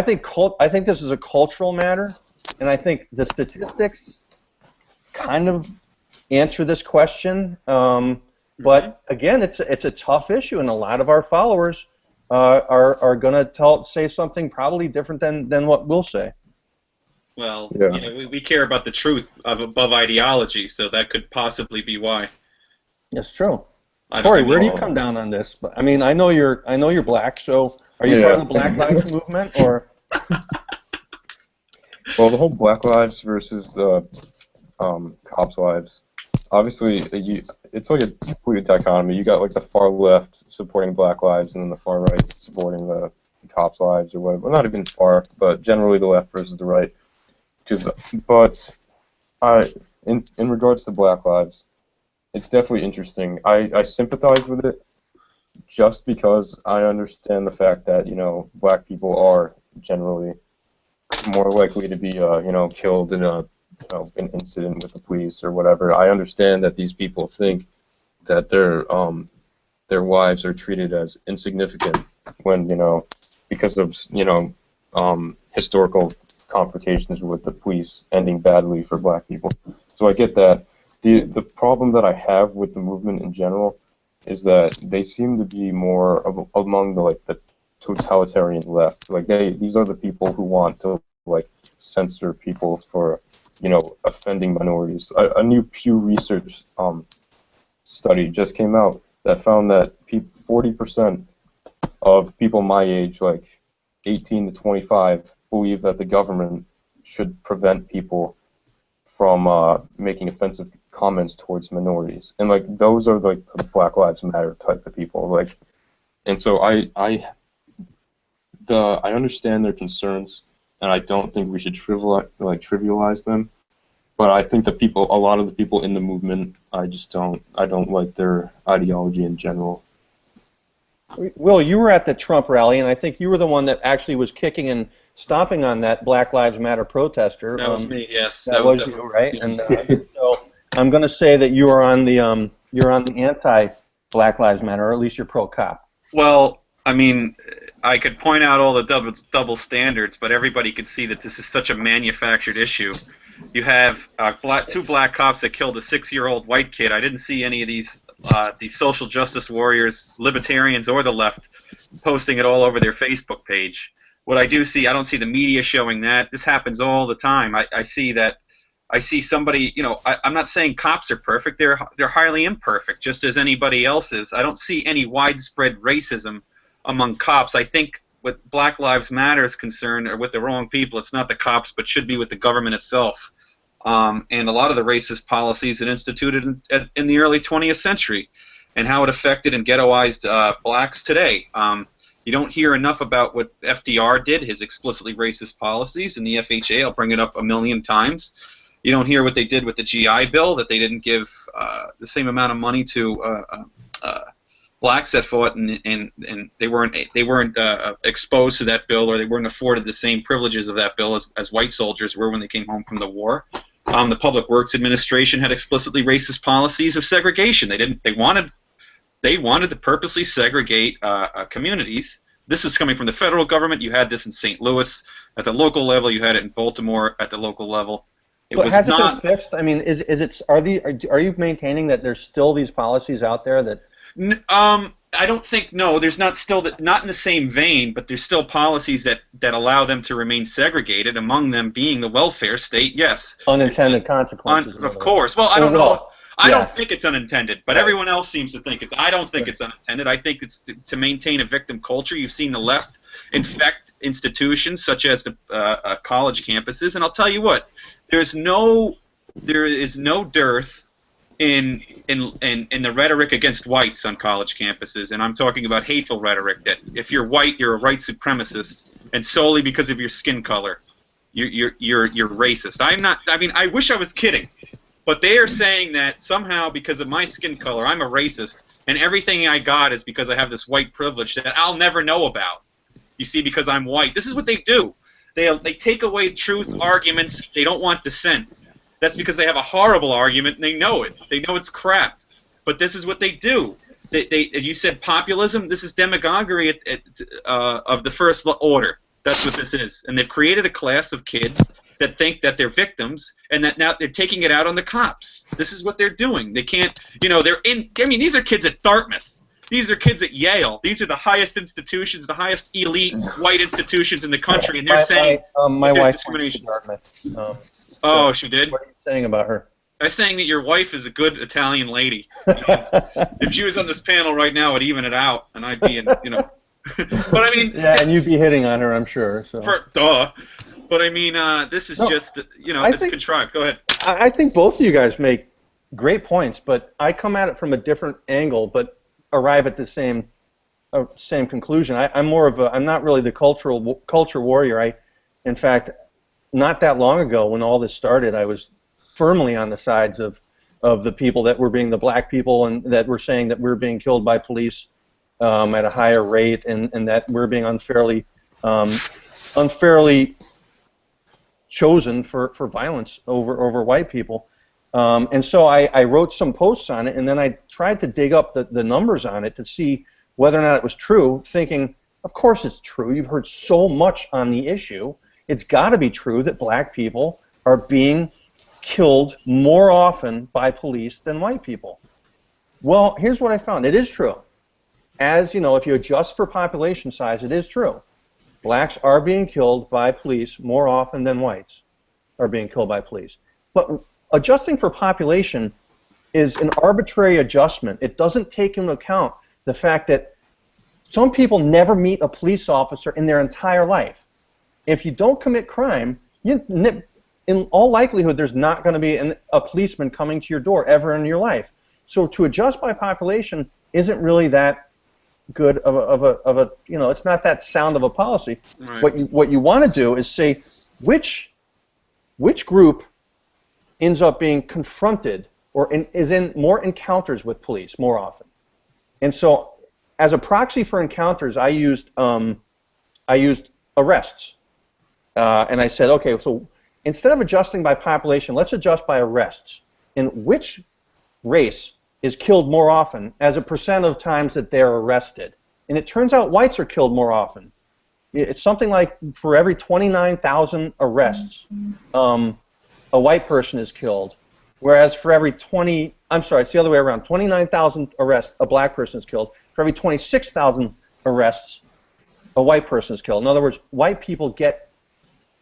think this is a cultural matter, and I think the statistics kind of answer this question. But again, it's a tough issue, and a lot of our followers are going to say something probably different than what we'll say. Well, yeah. We care about the truth above ideology, so that could possibly be why. That's true. Corey, where do you come down on this? I mean, I know you're black, so are you part of the Black Lives movement, or? Well, the whole Black Lives versus the cops' lives. Obviously, it's like a complete dichotomy. You got like the far left supporting Black Lives, and then the far right supporting the cops' lives, or whatever. Well, not even far, but generally the left versus the right. In regards to Black Lives, it's definitely interesting. I sympathize with it just because I understand the fact that black people are generally more likely to be killed in an incident with the police or whatever. I understand that these people think that their wives are treated as insignificant when because of historical confrontations with the police ending badly for black people. So I get that. The problem that I have with the movement in general is that they seem to be more among the totalitarian left. Like these are the people who want to censor people for offending minorities. A new Pew Research study just came out that found that 40% of people my age, 18 to 25, believe that the government should prevent people from making offensive comments towards minorities, and those are the Black Lives Matter type of people. And so I understand their concerns, and I don't think we should trivialize them. But I think a lot of the people in the movement, I don't like their ideology in general. Will, you were at the Trump rally, and I think you were the one that actually was kicking and stomping on that Black Lives Matter protester. That was me. Yes, that was you, right? And so I'm going to say that you are on the anti-Black Lives Matter, or at least you're pro-cop. Well, I mean, I could point out all the double standards, but everybody could see that this is such a manufactured issue. You have two black cops that killed a 6-year-old white kid. I didn't see any of these social justice warriors, libertarians, or the left posting it all over their Facebook page. What I do see, I don't see the media showing that. This happens all the time. I see that. I see somebody, I'm not saying cops are perfect. They're highly imperfect, just as anybody else is. I don't see any widespread racism among cops. I think what Black Lives Matter is concerned are with the wrong people. It's not the cops, but should be with the government itself. And a lot of the racist policies it instituted in the early 20th century and how it affected and ghettoized blacks today. You don't hear enough about what FDR did, his explicitly racist policies, and the FHA. I'll bring it up a million times. You don't hear what they did with the GI Bill, that they didn't give the same amount of money to blacks that fought, and they weren't exposed to that bill, or they weren't afforded the same privileges of that bill as white soldiers were when they came home from the war. The Public Works Administration had explicitly racist policies of segregation. They wanted to purposely segregate communities. This is coming from the federal government. You had this in St. Louis at the local level. You had it in Baltimore at the local level. But has it been fixed? I mean, are you maintaining that there's still these policies out there that? I don't think, no. There's not in the same vein, but there's still policies that allow them to remain segregated. Among them being the welfare state. Yes. Unintended consequences. Of course. Well, I don't know. I don't think it's unintended, but everyone else seems to think it's. I don't think it's unintended. I think it's to maintain a victim culture. You've seen the left infect institutions such as the college campuses, and I'll tell you what. There is no dearth in the rhetoric against whites on college campuses, and I'm talking about hateful rhetoric that if you're white, you're a white supremacist, and solely because of your skin color, you're racist. I'm not. I mean, I wish I was kidding, but they are saying that somehow because of my skin color, I'm a racist, and everything I got is because I have this white privilege that I'll never know about. You see, because I'm white. This is what they do. They take away truth arguments. They don't want dissent. That's because they have a horrible argument and they know it. They know it's crap. But this is what they do. You said populism. This is demagoguery of the first order. That's what this is. And they've created a class of kids that think that they're victims and that now they're taking it out on the cops. This is what they're doing. They can't, these are kids at Dartmouth. These are kids at Yale. These are the highest institutions, the highest elite white institutions in the country, and they're saying my wife discrimination. Went to Dartmouth. Oh, she did? What are you saying about her? I'm saying that your wife is a good Italian lady. If she was on this panel right now, I'd even it out, and I'd be in, But I mean. Yeah, and you'd be hitting on her, I'm sure. So. Duh. But I mean, this is just, it's contrived. Go ahead. I think both of you guys make great points, but I come at it from a different angle, but arrive at the same conclusion. I'm not really the culture warrior. In fact, not that long ago when all this started, I was firmly on the sides of the people that were being the black people and that were saying that we're being killed by police at a higher rate and that we're being unfairly chosen for violence over white people. And so I wrote some posts on it, and then I tried to dig up the numbers on it to see whether or not it was true, thinking, of course it's true. You've heard so much on the issue. It's got to be true that black people are being killed more often by police than white people. Well, here's what I found. It is true. As you know, if you adjust for population size, it is true. Blacks are being killed by police more often than whites are being killed by police. But adjusting for population is an arbitrary adjustment. It doesn't take into account the fact that some people never meet a police officer in their entire life. If you don't commit crime, in all likelihood, there's not going to be a policeman coming to your door ever in your life. So to adjust by population isn't really that good of a it's not that sound of a policy. Right. What you want to do is say which group ends up being confronted or is in more encounters with police more often. And so as a proxy for encounters, I used arrests. And I said, okay, so instead of adjusting by population, let's adjust by arrests. And which race is killed more often as a percent of times that they're arrested? and it turns out whites are killed more often. It's something like for every 29,000 arrests, a white person is killed, whereas for every it's the other way around. 29,000 arrests, a black person is killed. For every 26,000 arrests, a white person is killed. In other words, white people get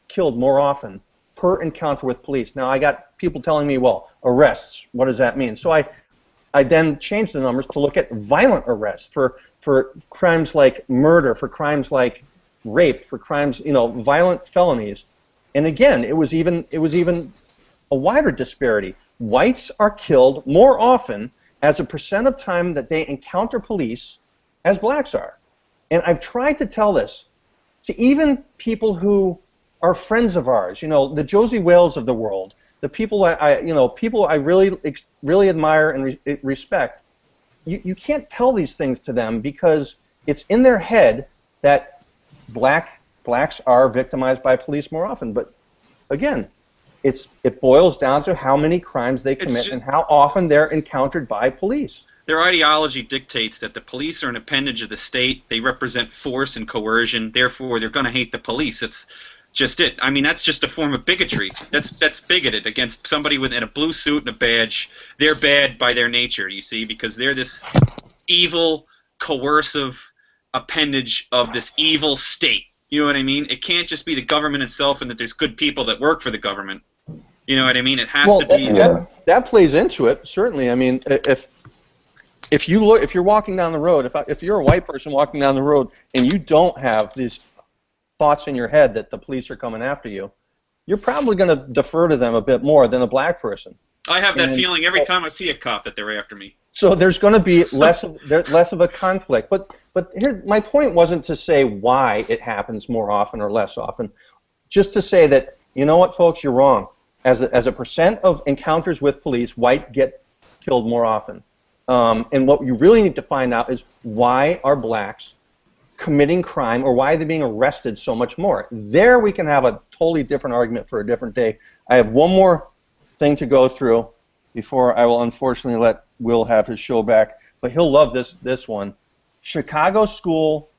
killed more often per encounter with police. Now, I got people telling me, well, arrests, what does that mean? So I then changed the numbers to look at violent arrests for crimes like murder, for crimes like rape, for crimes, violent felonies. And again, it was even a wider disparity. Whites are killed more often as a percent of time that they encounter police as blacks are. And I've tried to tell this to even people who are friends of ours, the Josie Wales of the world, the people I really admire and respect. You can't tell these things to them because it's in their head that blacks are victimized by police more often. But again, it boils down to how many crimes they commit and how often they're encountered by police. Their ideology dictates that the police are an appendage of the state. They represent force and coercion. Therefore, they're going to hate the police. It's just it. I mean, that's just a form of bigotry. That's bigoted against somebody in a blue suit and a badge. They're bad by their nature, you see, because they're this evil, coercive appendage of this evil state. You know what I mean? It can't just be the government itself and that there's good people that work for the government. You know what I mean? It has to be. That plays into it, certainly. I mean, if you're walking down the road, if you're a white person walking down the road and you don't have these thoughts in your head that the police are coming after you, you're probably going to defer to them a bit more than a black person. I have that feeling every time I see a cop that they're after me. So there's going to be less of a conflict. But here, my point wasn't to say why it happens more often or less often, just to say that, you know what, folks, you're wrong. As a percent of encounters with police, white get killed more often. And what you really need to find out is why are blacks committing crime, or why are they being arrested so much more? There we can have a totally different argument for a different day. I have one more thing to go through before I will unfortunately let Will have his show back, but he'll love this one. Chicago school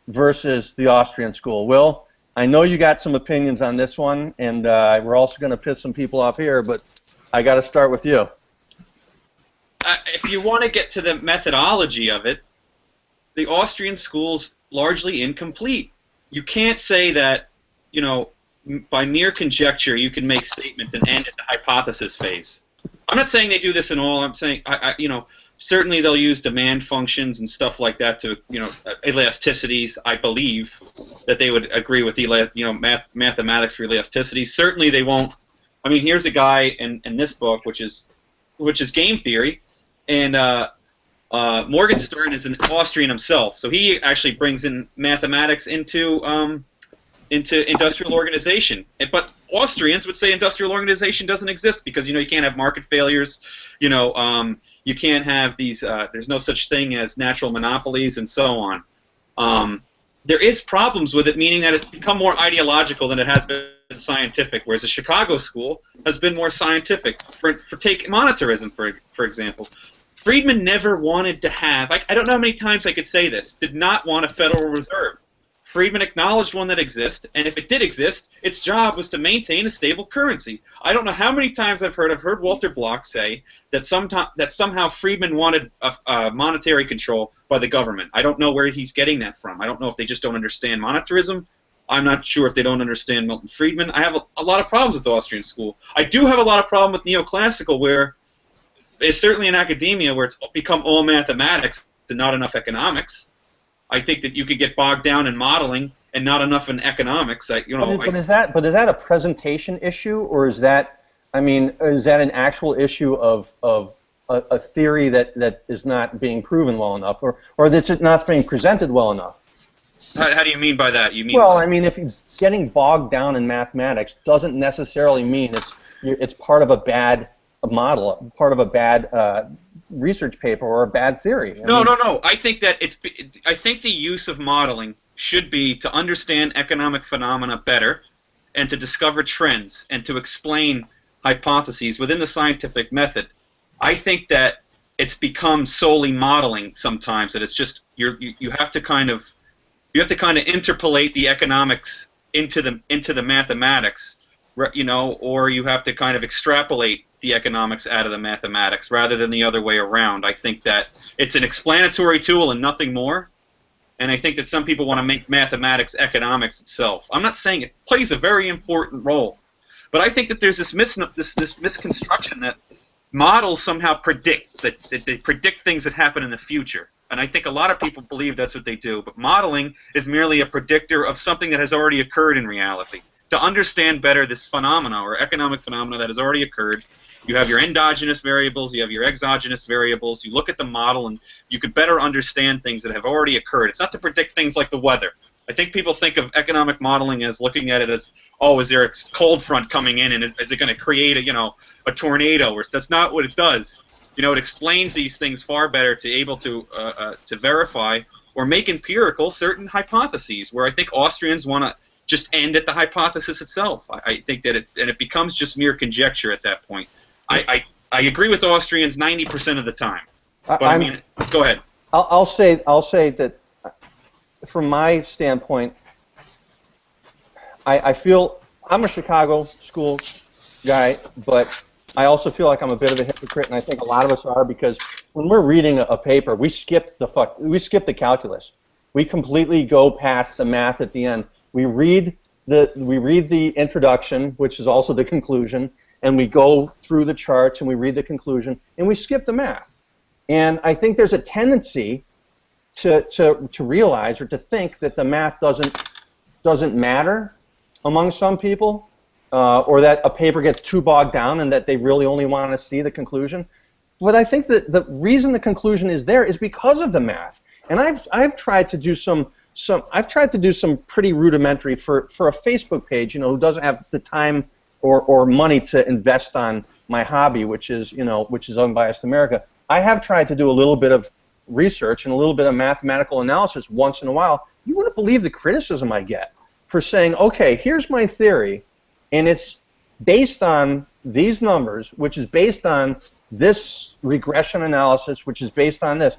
versus the Austrian school. Will, I know you got some opinions on this one, and we're also going to piss some people off here, but I got to start with you. If you want to get to the methodology of it, the Austrian school's largely incomplete. You can't say that, by mere conjecture you can make statements and end at the hypothesis phase. I'm not saying they do this in all. I'm saying, certainly they'll use demand functions and stuff like that to, elasticities. I believe that they would agree with mathematics for elasticities. Certainly they won't. I mean, here's a guy in this book, which is game theory, and Morgenstern is an Austrian himself, so he actually brings in mathematics into industrial organization. But Austrians would say industrial organization doesn't exist because you can't have market failures. You can't have these. There's no such thing as natural monopolies and so on. There is problems with it, meaning that it's become more ideological than it has been scientific. Whereas the Chicago school has been more scientific. Take monetarism for example. Friedman never wanted to have, I don't know how many times I could say this, did not want a Federal Reserve. Friedman acknowledged one that exists, and if it did exist, its job was to maintain a stable currency. I don't know how many times I've heard Walter Block say that somehow Friedman wanted a monetary control by the government. I don't know where he's getting that from. I don't know if they just don't understand monetarism. I'm not sure if they don't understand Milton Friedman. I have a lot of problems with the Austrian school. I do have a lot of problem with neoclassical, where it's certainly in academia where it's become all mathematics and not enough economics. I think that you could get bogged down in modeling and not enough in economics. But is that a presentation issue, or is that an actual issue of a theory that is not being proven well enough, or that's just not being presented well enough? How do you mean by that? If getting bogged down in mathematics doesn't necessarily mean it's part of a bad model, part of a bad research paper or a bad theory. No. I think that I think the use of modeling should be to understand economic phenomena better, and to discover trends and to explain hypotheses within the scientific method. I think that it's become solely modeling sometimes. That it's just you have to kind of interpolate the economics into the mathematics, or you have to kind of extrapolate the economics out of the mathematics rather than the other way around. I think that it's an explanatory tool and nothing more. And I think that some people want to make mathematics economics itself. I'm not saying it plays a very important role, but I think that there's this misconstruction that models somehow predict, that they predict things that happen in the future. And I think a lot of people believe that's what they do. But modeling is merely a predictor of something that has already occurred in reality. To understand better this phenomena or economic phenomena that has already occurred, you have your endogenous variables, you have your exogenous variables, you look at the model and you could better understand things that have already occurred. It's not to predict things like the weather. I think people think of economic modeling as looking at it as, oh, is there a cold front coming in and is it going to create a tornado? Or that's not what it does. It explains these things far better to able to verify or make empirical certain hypotheses, where I think Austrians want to just end at the hypothesis itself. I think that it becomes just mere conjecture at that point. I agree with Austrians 90% of the time. But I mean, go ahead. I'll say that from my standpoint, I feel I'm a Chicago school guy, but I also feel like I'm a bit of a hypocrite, and I think a lot of us are, because when we're reading a paper, we skip the calculus. We completely go past the math at the end. We read the introduction, which is also the conclusion, and we go through the charts and we read the conclusion, and we skip the math. And I think there's a tendency to realize or to think that the math doesn't matter among some people, or that a paper gets too bogged down and that they really only want to see the conclusion. But I think that the reason the conclusion is there is because of the math. And I've tried to do some pretty rudimentary for a Facebook page, who doesn't have the time or money to invest on my hobby, which is Unbiased America. I have tried to do a little bit of research and a little bit of mathematical analysis once in a while. You wouldn't believe the criticism I get for saying, okay, here's my theory, and it's based on these numbers, which is based on this regression analysis, which is based on this.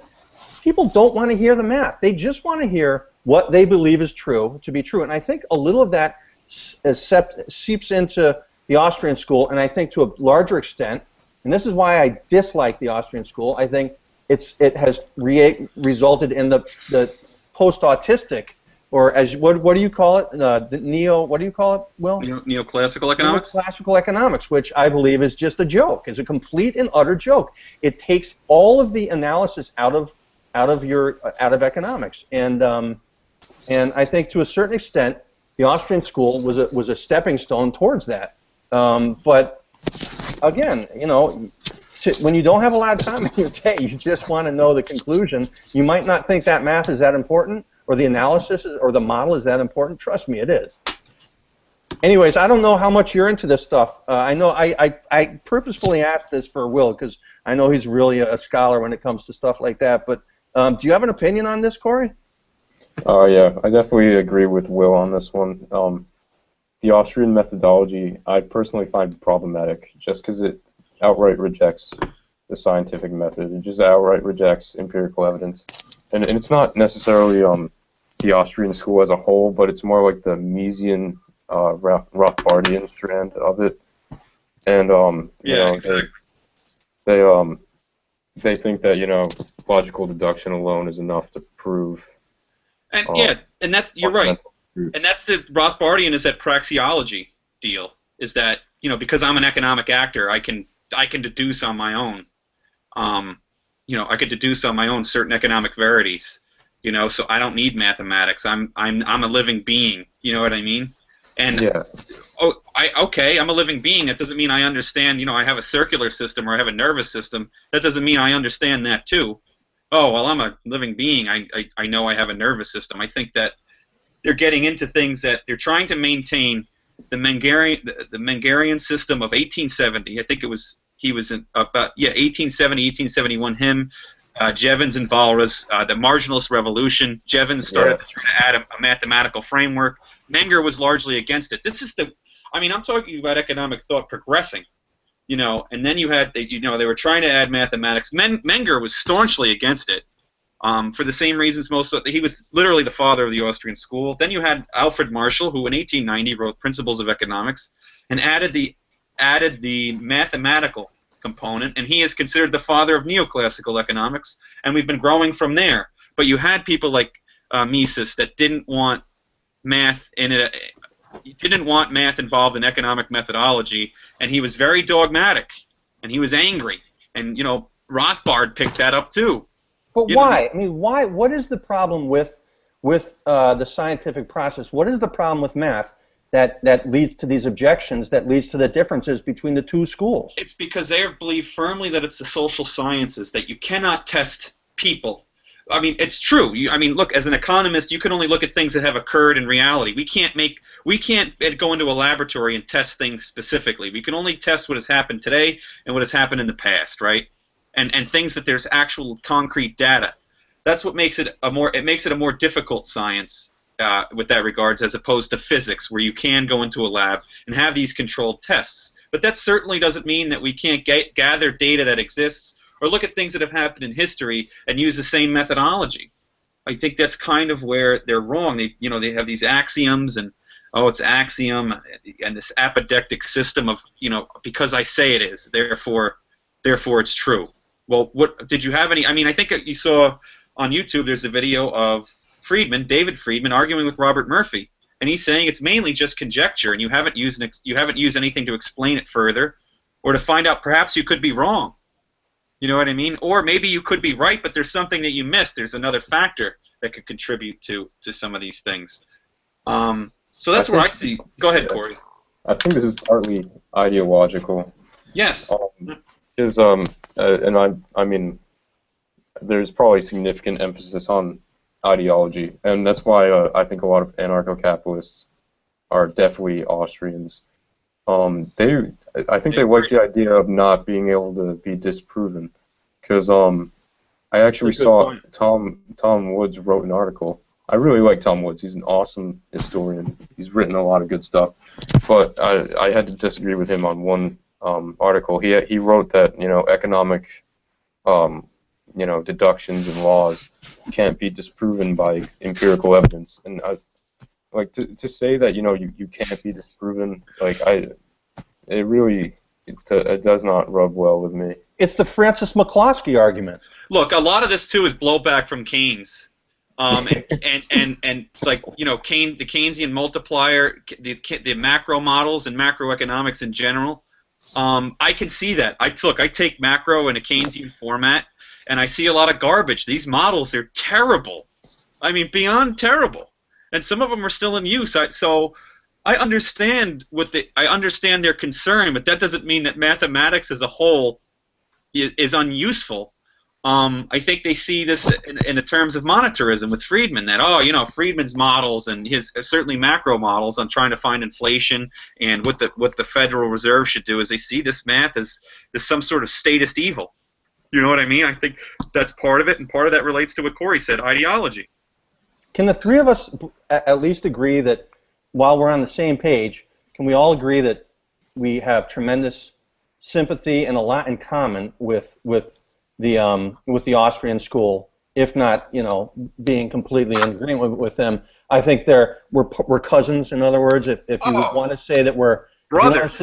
People don't want to hear the math. They just want to hear what they believe is true to be true. And I think a little of that seeps into the Austrian school, and I think to a larger extent, and this is why I dislike the Austrian school, I think it has resulted in the post-autistic, or as what do you call it? What do you call it, Will? Neoclassical economics? Neoclassical economics, which I believe is just a joke. It's a complete and utter joke. It takes all of the analysis out of economics, and I think to a certain extent, the Austrian school was a stepping stone towards that. But again, when you don't have a lot of time in your day, you just want to know the conclusion. You might not think that math is that important, or the analysis or the model is that important. Trust me, it is. Anyways, I don't know how much you're into this stuff. I know I purposefully asked this for Will because I know he's really a scholar when it comes to stuff like that. But do you have an opinion on this, Corey? Yeah, I definitely agree with Will on this one. The Austrian methodology, I personally find problematic just because it outright rejects the scientific method. It just outright rejects empirical evidence. And it's not necessarily the Austrian school as a whole, but it's more like the Misesian, Rothbardian strand of it. And exactly. They think that logical deduction alone is enough to prove. And and that you're right. And that's the Rothbardian is that praxeology deal. Is that because I'm an economic actor, I can deduce on my own. I could deduce on my own certain economic verities. So I don't need mathematics. I'm a living being. You know what I mean? And yeah. I'm a living being. That doesn't mean I understand. I have a circular system or I have a nervous system. That doesn't mean I understand that too. Oh, well, I'm a living being. I know I have a nervous system. I think that they're getting into things that they're trying to maintain the Mengerian system of 1870. I think he was in about 1870, 1871. Him, Jevons and Walras, the marginalist revolution. Jevons started to try to add a mathematical framework. Menger was largely against it. I'm talking about economic thought progressing. And then you had, they were trying to add mathematics. Menger was staunchly against it, for the same reasons he was literally the father of the Austrian school. Then you had Alfred Marshall, who in 1890 wrote Principles of Economics and added the mathematical component, and he is considered the father of neoclassical economics, and we've been growing from there. But you had people like Mises that didn't want math in it. Didn't want math involved in economic methodology, and he was very dogmatic, and he was angry, and Rothbard picked that up too. But why? I mean, why? What is the problem with the scientific process? What is the problem with math that leads to these objections? That leads to the differences between the two schools? It's because they believe firmly that it's the social sciences, that you cannot test people. I mean, it's true. Look, as an economist, you can only look at things that have occurred in reality. We can't go into a laboratory and test things specifically. We can only test what has happened today and what has happened in the past, right? And things that there's actual concrete data. That's what makes it a more difficult science with that regards, as opposed to physics, where you can go into a lab and have these controlled tests. But that certainly doesn't mean that we can't gather data that exists, or look at things that have happened in history and use the same methodology. I think that's kind of where they're wrong. They have these axioms, and it's axiom, and this apodictic system of because I say it is, therefore it's true. Well, what did you have any? I think you saw on YouTube. There's a video of David Friedman, arguing with Robert Murphy, and he's saying it's mainly just conjecture, and you haven't used anything to explain it further, or to find out perhaps you could be wrong. You know what I mean? Or maybe you could be right, but there's something that you missed. There's another factor that could contribute to some of these things. So that's where I see. Go ahead, Corey. I think this is partly ideological. Yes. Because there's probably significant emphasis on ideology, and that's why I think a lot of anarcho-capitalists are definitely Austrians. I think they like the idea of not being able to be disproven, because I actually saw Tom Woods wrote an article. I really like Tom Woods. He's an awesome historian. He's written a lot of good stuff, but I had to disagree with him on one article. He wrote that economic deductions and laws can't be disproven by empirical evidence, and to say that you can't be disproven, it does not rub well with me. It's the Francis McCloskey argument. Look, a lot of this too is blowback from Keynes, and the Keynesian multiplier, the macro models and macroeconomics in general. I can see that. I take macro in a Keynesian format, and I see a lot of garbage. These models are terrible. Beyond terrible. And some of them are still in use. So I understand their concern, but that doesn't mean that mathematics as a whole is unuseful. I think they see this in the terms of monetarism with Friedman, that Friedman's models and his certainly macro models on trying to find inflation and what the Federal Reserve should do is they see this math as some sort of statist evil. You know what I mean? I think that's part of it, and part of that relates to what Corey said, ideology. Can the three of us at least agree that while we're on the same page, can we all agree that we have tremendous sympathy and a lot in common with the Austrian school, if not being completely in agreement with them? I think we're cousins. In other words, if you want to say that we're brothers,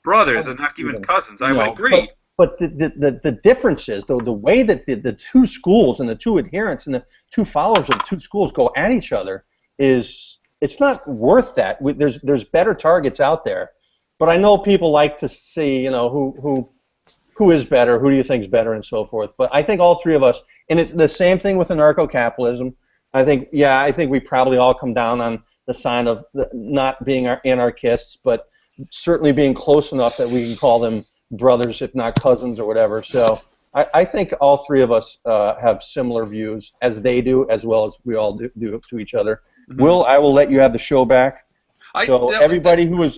brothers, and not even cousins, I would agree. But the difference is, though, the way that the two schools and the two adherents and the two followers of the two schools go at each other it's not worth that. There's better targets out there. But I know people like to see, who is better, who do you think is better, and so forth. But I think all three of us, and it's the same thing with anarcho-capitalism. I think we probably all come down on the side of not being anarchists, but certainly being close enough that we can call them brothers, if not cousins or whatever. So I think all three of us have similar views as they do, as well as we all do to each other. Mm-hmm. Will, I will let you have the show back. Everybody who is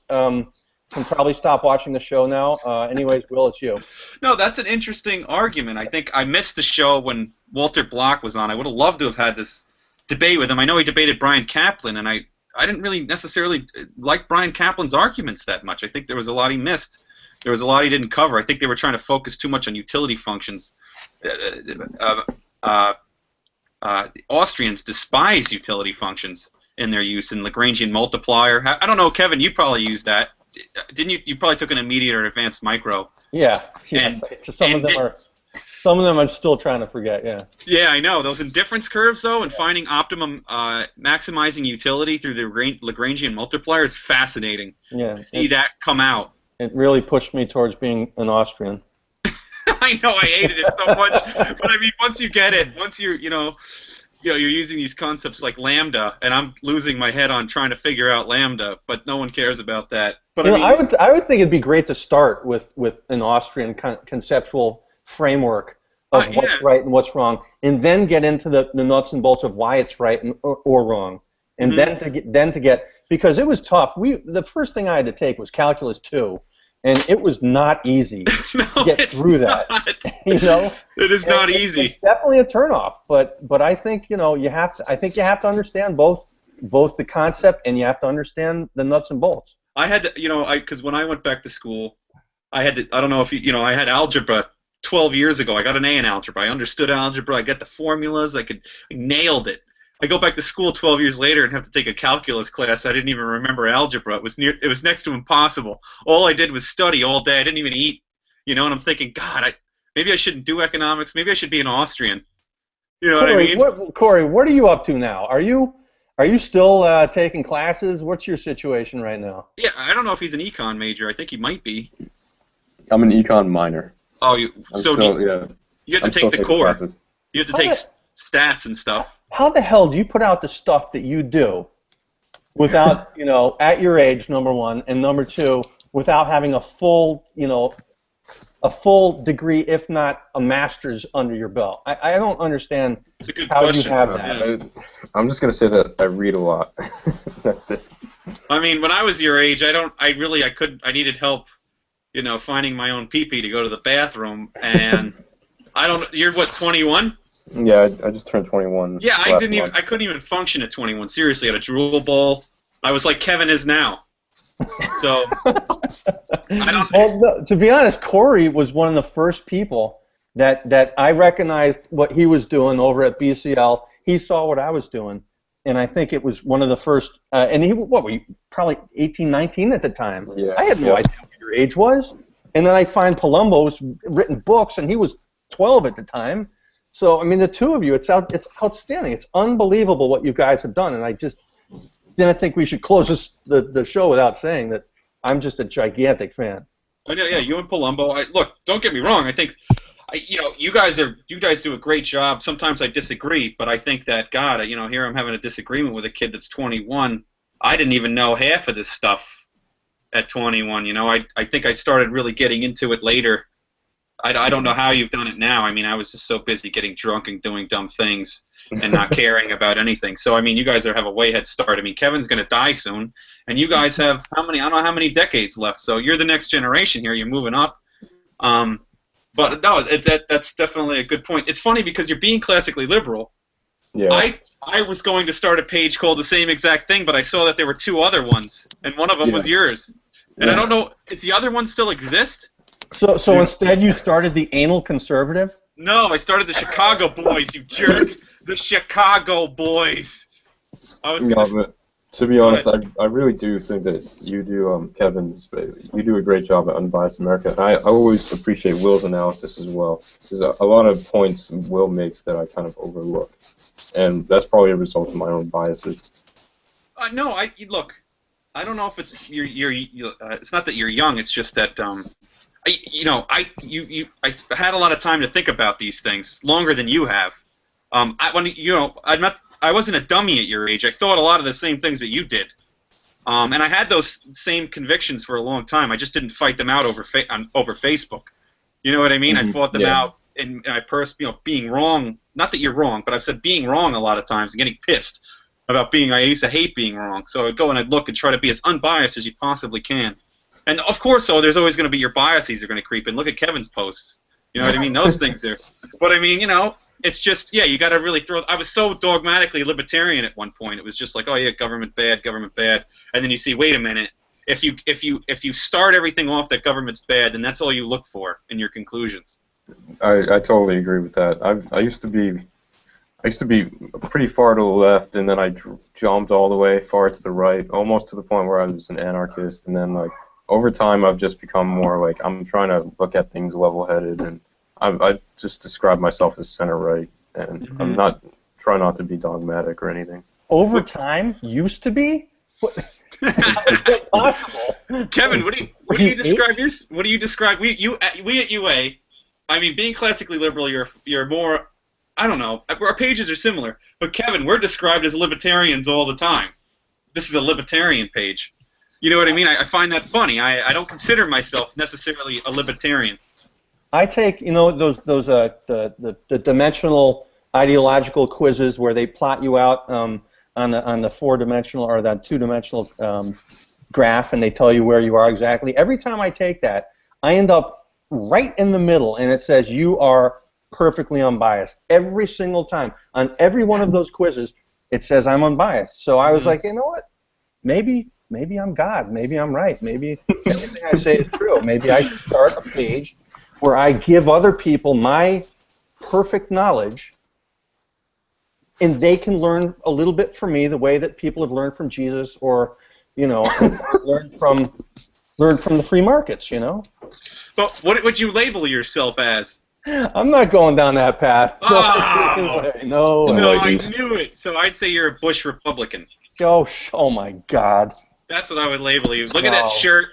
can probably stop watching the show now. Anyways, Will, it's you. No, that's an interesting argument. I think I missed the show when Walter Block was on. I would have loved to have had this debate with him. I know he debated Brian Kaplan, and I I didn't really necessarily like Brian Kaplan's arguments that much. I think there was a lot he missed. There was a lot he didn't cover. I think they were trying to focus too much on utility functions. Austrians despise utility functions in their use in Lagrangian multiplier. I don't know, Kevin, you probably used that. Didn't you? You probably took an immediate or advanced micro. Yeah. And some of them I'm still trying to forget. Yeah. Yeah, I know those indifference curves though, and finding optimum, maximizing utility through the Lagrangian multiplier is fascinating. Yeah. To see that come out. It really pushed me towards being an Austrian. I know, I hated it so much, but I mean, once you get it, once you're using these concepts like lambda, and I'm losing my head on trying to figure out lambda, but no one cares about that. But I would think it'd be great to start with an Austrian conceptual framework of what's right and what's wrong, and then get into the nuts and bolts of why it's right or wrong, and then to get because it was tough. The first thing I had to take was Calculus 2. And it was not easy to get through that. It is not easy. It's definitely a turnoff, but I think you have to. I think you have to understand both the concept and you have to understand the nuts and bolts. I had to, because when I went back to school, I had to. I don't know if I had algebra 12 years ago. I got an A in algebra. I understood algebra. I got the formulas. I nailed it. I go back to school 12 years later and have to take a calculus class. I didn't even remember algebra. It was next to impossible. All I did was study all day. I didn't even eat. And I'm thinking, God, maybe I shouldn't do economics. Maybe I should be an Austrian. You know what I mean? Corey, what are you up to now? Are you still taking classes? What's your situation right now? Yeah, I don't know if he's an econ major. I think he might be. I'm an econ minor. Oh, you have to take the core. Classes. You have to take stats and stuff. How the hell do you put out the stuff that you do without, at your age, number one, and number two, without having a full degree, if not a master's under your belt? I don't understand how you have that. I'm just going to say that I read a lot. That's it. I mean, when I was your age, I needed help, finding my own pee-pee to go to the bathroom, and you're what, 21? Yeah, I just turned 21. Yeah, I couldn't even function at 21. Seriously, I had a drool ball. I was like Kevin is now. So I don't. Well, to be honest, Corey was one of the first people that I recognized what he was doing over at BCL. He saw what I was doing, and I think it was one of the first. And were you probably 18, 19 at the time? Yeah. I had no idea what your age was. And then I find Palumbo's written books, and he was 12 at the time. So, I mean, the two of you, it's outstanding. It's unbelievable what you guys have done, and I just didn't think we should close the show without saying that I'm just a gigantic fan. Oh, yeah, you and Palumbo. Look, don't get me wrong. I think, you guys do a great job. Sometimes I disagree, but I think that, God, here I'm having a disagreement with a kid that's 21. I didn't even know half of this stuff at 21. I think I started really getting into it later. I don't know how you've done it now. I mean, I was just so busy getting drunk and doing dumb things and not caring about anything. So, I mean, you guys have a way head start. I mean, Kevin's going to die soon, and you guys have I don't know how many decades left. So you're the next generation here. You're moving up. But no, that's definitely a good point. It's funny because you're being classically liberal. Yeah. I was going to start a page called the same exact thing, but I saw that there were two other ones, and one of them was yours. And I don't know, if the other one still exist? So instead you started the anal conservative? No, I started the Chicago Boys, you jerk. The Chicago Boys. But to be honest, I really do think that you do, Kevin, you do a great job at Unbiased America. I always appreciate Will's analysis as well. There's a lot of points Will makes that I kind of overlook, and that's probably a result of my own biases. No, look, I don't know if it's it's not that you're young. It's just that I had a lot of time to think about these things, longer than you have. I wasn't a dummy at your age. I thought a lot of the same things that you did, and I had those same convictions for a long time. I just didn't fight them out over Facebook. You know what I mean? I fought them out, and being wrong. Not that you're wrong, but I've said being wrong a lot of times and getting pissed about being. I used to hate being wrong, so I'd go and I'd look and try to be as unbiased as you possibly can. And of course, there's always going to be your biases are going to creep in. Look at Kevin's posts. You know what I mean? Those things there. But I mean, it's just, yeah, you got to really throw. I was so dogmatically libertarian at one point. It was just like, oh yeah, government bad, and then you see, wait a minute. If you start everything off that government's bad, then that's all you look for in your conclusions. I totally agree with that. I used to be pretty far to the left, and then I jumped all the way far to the right, almost to the point where I was an anarchist. And then, like, over time, I've just become more like I'm trying to look at things level-headed, and I just describe myself as center-right, and I'm not trying not to be dogmatic or anything. Over time, used to be? How is that possible? Kevin, what do you describe yours? What do you describe? We at UA. I mean, being classically liberal, you're more. I don't know. Our pages are similar, but Kevin, we're described as libertarians all the time. This is a libertarian page. You know what I mean? I find that funny. I don't consider myself necessarily a libertarian. I take those the dimensional ideological quizzes where they plot you out on the 4-dimensional or that 2-dimensional graph, and they tell you where you are exactly. Every time I take that, I end up right in the middle, and it says you are perfectly unbiased. Every single time on every one of those quizzes, it says I'm unbiased. So I was like, you know what? Maybe I'm God. Maybe I'm right. Maybe everything I say is true. Maybe I should start a page where I give other people my perfect knowledge, and they can learn a little bit from me the way that people have learned from Jesus, or learn from the free markets. But what would you label yourself as? I'm not going down that path. No. So I knew it. So I'd say you're a Bush Republican. Oh my God. That's what I would label you. Look at that shirt.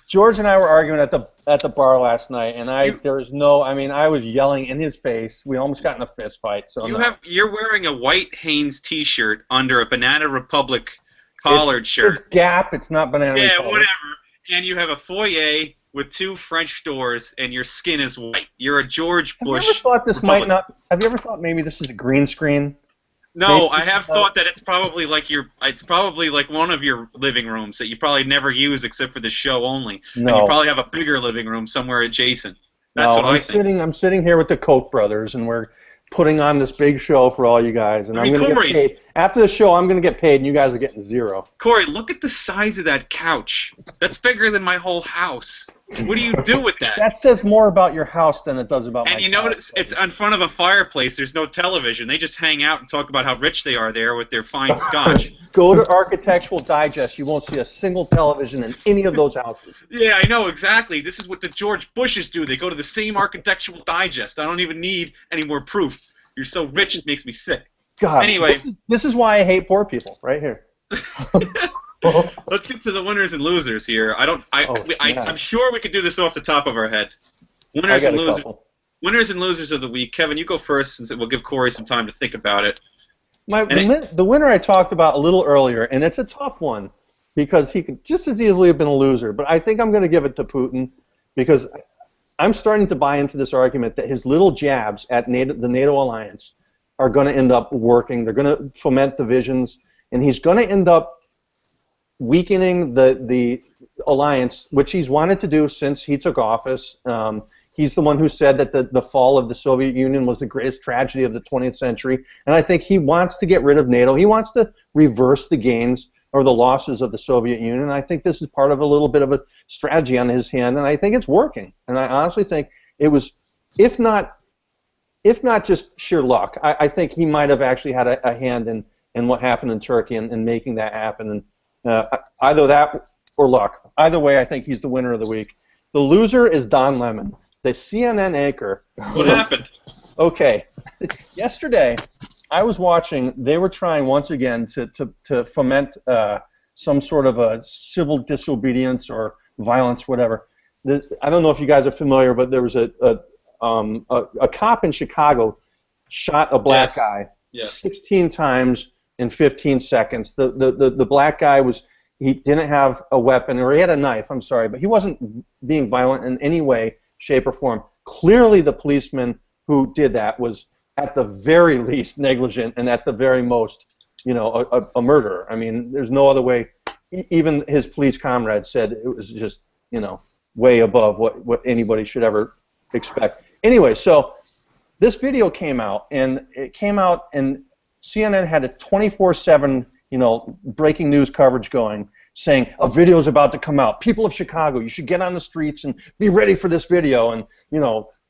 George and I were arguing at the bar last night, and I was yelling in his face. We almost got in a fist fight. So you're wearing a white Hanes T-shirt under a Banana Republic collared shirt. It's Gap. It's not Banana Republic. Yeah, whatever. And you have a foyer with 2 French doors, and your skin is white. You're a George Bush. Have you ever thought this might not? Have you ever thought maybe this is a green screen? No, I have thought that it's probably like one of your living rooms that you probably never use except for the show only. No. And you probably have a bigger living room somewhere adjacent. That's what I think. I'm sitting here with the Koch brothers, and we're putting on this big show for all you guys, and I'm going to get paid. After the show, I'm going to get paid, and you guys are getting 0. Corey, look at the size of that couch. That's bigger than my whole house. What do you do with that? That says more about your house than it does about my And you notice it's in front of a fireplace. There's no television. They just hang out and talk about how rich they are there with their fine scotch. Go to Architectural Digest. You won't see a single television in any of those houses. Yeah, I know, exactly. This is what the George Bushes do. They go to the same Architectural Digest. I don't even need any more proof. You're so rich it makes me sick. God, anyway, this is why I hate poor people, right here. Let's get to the winners and losers here. I'm sure we could do this off the top of our head. Winners and losers of the week. Kevin, you go first, since we'll give Corey some time to think about it. The winner I talked about a little earlier, and it's a tough one because he could just as easily have been a loser. But I think I'm going to give it to Putin because I'm starting to buy into this argument that his little jabs at the NATO alliance are going to end up working. They're going to foment divisions, and he's going to end up weakening the alliance, which he's wanted to do since he took office. He's the one who said that the fall of the Soviet Union was the greatest tragedy of the 20th century, and I think he wants to get rid of NATO. He wants to reverse the gains or the losses of the Soviet Union, and I think this is part of a little bit of a strategy on his hand, and I think it's working. And I honestly think it was, if not just sheer luck, I think he might have actually had a hand in what happened in Turkey and making that happen. And either that or luck. Either way, I think he's the winner of the week. The loser is Don Lemon, the CNN anchor. What happened? Okay. Yesterday, I was watching, they were trying once again to foment some sort of a civil disobedience or violence, whatever. I don't know if you guys are familiar, but there was a cop in Chicago shot a black guy 16 times in 15 seconds. The black guy he didn't have a weapon, or he had a knife, I'm sorry, but he wasn't being violent in any way, shape, or form. Clearly the policeman who did that was at the very least negligent, and at the very most, a murderer. I mean, there's no other way. Even his police comrade said it was just, way above what anybody should ever expect. Anyway, so this video came out, and CNN had a 24/7, breaking news coverage going, saying a video is about to come out. People of Chicago, you should get on the streets and be ready for this video, and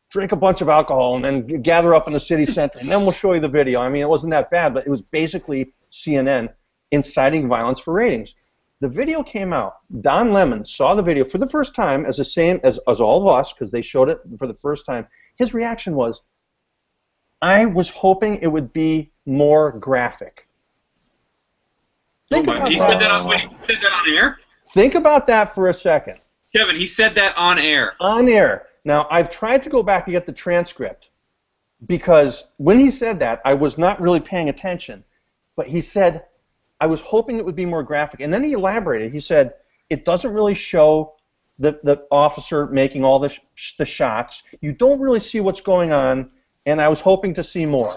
drink a bunch of alcohol and then gather up in the city center, and then we'll show you the video. I mean, it wasn't that bad, but it was basically CNN inciting violence for ratings. The video came out. Don Lemon saw the video for the first time, as the same as all of us, because they showed it for the first time. His reaction was, I was hoping it would be more graphic. He said that on air? Think about that for a second. Kevin, he said that on air. On air. Now, I've tried to go back and get the transcript, because when he said that, I was not really paying attention. But he said, I was hoping it would be more graphic. And then he elaborated. He said, it doesn't really show the officer making all the shots. You don't really see what's going on, and I was hoping to see more.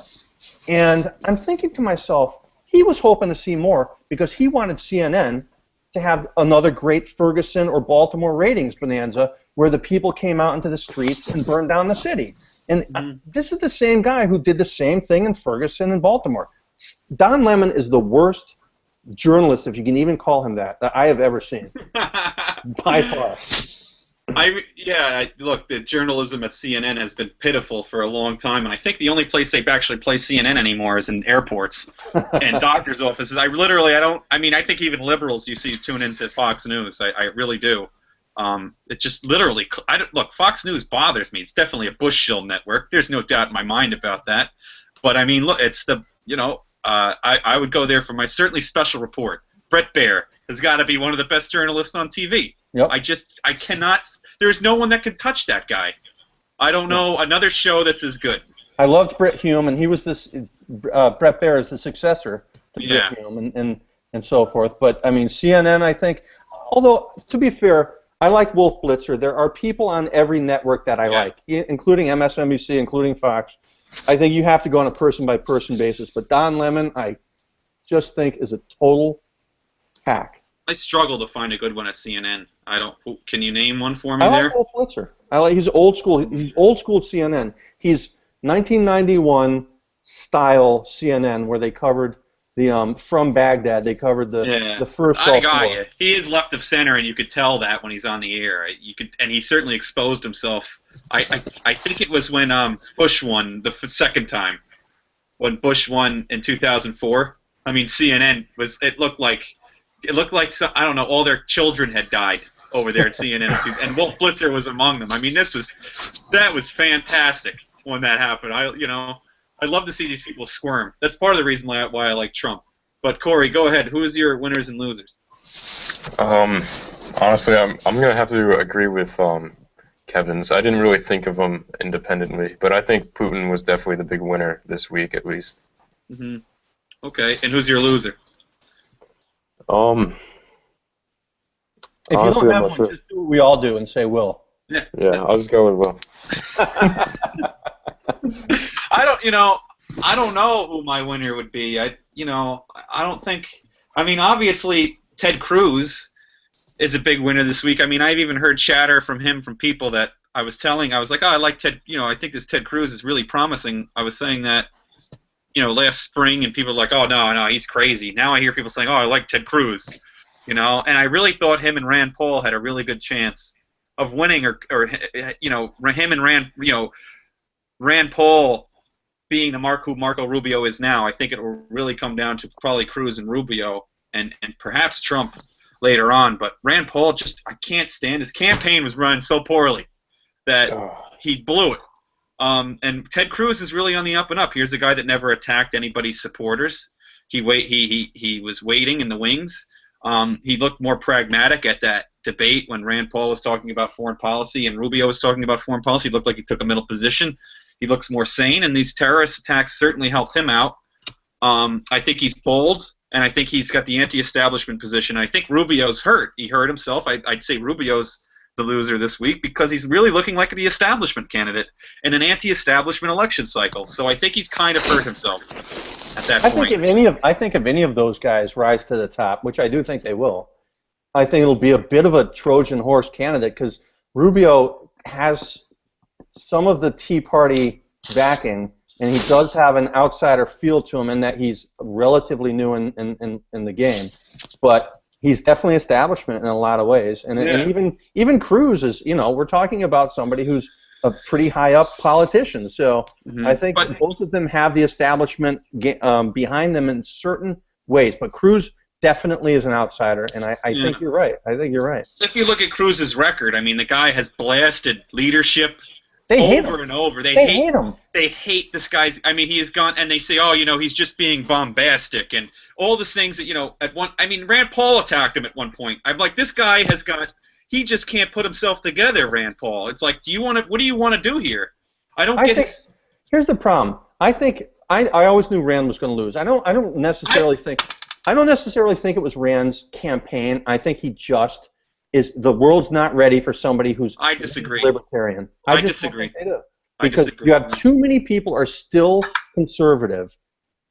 And I'm thinking to myself, he was hoping to see more because he wanted CNN to have another great Ferguson or Baltimore ratings bonanza where the people came out into the streets and burned down the city. And this is the same guy who did the same thing in Ferguson and Baltimore. Don Lemon is the worst journalist, if you can even call him that I have ever seen, by far. Look, the journalism at CNN has been pitiful for a long time, and I think the only place they actually play CNN anymore is in airports and doctors' offices. I think even liberals, you see, tune into Fox News. I really do. It just literally, look, Fox News bothers me. It's definitely a Bush shill network. There's no doubt in my mind about that. But I mean, look, it's the, I would go there for my certainly special report. Bret Baier has got to be one of the best journalists on TV. Yep. I cannot, there's no one that can touch that guy. I don't know another show that's as good. I loved Bret Hume, and he was Bret Baier is the successor to Bret Hume and so forth. But, I mean, CNN, I think, although, to be fair, I like Wolf Blitzer. There are people on every network that I like, including MSNBC, including Fox. I think you have to go on a person-by-person basis. But Don Lemon, I just think, is a total hack. I struggle to find a good one at CNN. Can you name one for me there? I like Wolf Blitzer. He's old school. He's old school CNN. He's 1991 style CNN, where they covered the from Baghdad. They covered the first Gulf War. He is left of center, and you could tell that when he's on the air. And he certainly exposed himself. I think it was when Bush won the second time, when Bush won in 2004. I mean, CNN was. It looked like I don't know, all their children had died over there at CNN, and Wolf Blitzer was among them. I mean, that was fantastic when that happened. I'd love to see these people squirm. That's part of the reason why I like Trump. But Corey, go ahead. Who is your winners and losers? Honestly, I'm gonna have to agree with Kevin's. I didn't really think of him independently, but I think Putin was definitely the big winner this week, at least. Mm-hmm. Okay, and who's your loser? If you don't have one, just do what we all do and say Will. Yeah, I'll just go with Will. I don't know who my winner would be. I don't think. I mean, obviously Ted Cruz is a big winner this week. I mean, I've even heard chatter from people that I was like, oh, I like Ted. I think this Ted Cruz is really promising. I was saying that, last spring, and people were like, oh no, he's crazy. Now I hear people saying, oh, I like Ted Cruz. And I really thought him and Rand Paul had a really good chance of winning, or him and Rand Paul being the who Marco Rubio is now. I think it will really come down to probably Cruz and Rubio, and perhaps Trump later on. But Rand Paul, I can't stand. His campaign was run so poorly that he blew it. And Ted Cruz is really on the up and up. Here's a guy that never attacked anybody's supporters. He was waiting in the wings. He looked more pragmatic at that debate when Rand Paul was talking about foreign policy and Rubio was talking about foreign policy. He looked like he took a middle position. He looks more sane, and these terrorist attacks certainly helped him out. I think he's bold, and I think he's got the anti-establishment position. I think Rubio's hurt. He hurt himself. I'd say Rubio's the loser this week because he's really looking like the establishment candidate in an anti-establishment election cycle. So I think he's kind of hurt himself at that point. I think if any of those guys rise to the top, which I do think they will, I think it'll be a bit of a Trojan horse candidate because Rubio has some of the Tea Party backing, and he does have an outsider feel to him in that he's relatively new in the game, but he's definitely establishment in a lot of ways. And even Cruz is, we're talking about somebody who's a pretty high up politician. So I think both of them have the establishment behind them in certain ways. But Cruz definitely is an outsider, and I think you're right. I think you're right. If you look at Cruz's record, I mean, the guy has blasted leadership over and over. They hate him. They hate this guy's. I mean, he has gone, and they say, oh, he's just being bombastic and all these things that, Rand Paul attacked him at one point. I'm like, this guy has got. He just can't put himself together, Rand Paul. It's like, what do you want to do here? I don't get it. Here's the problem. I think I always knew Rand was going to lose. I don't necessarily think it was Rand's campaign. I think he just is. The world's not ready for somebody who's libertarian. I disagree. Because you have too many people are still conservative,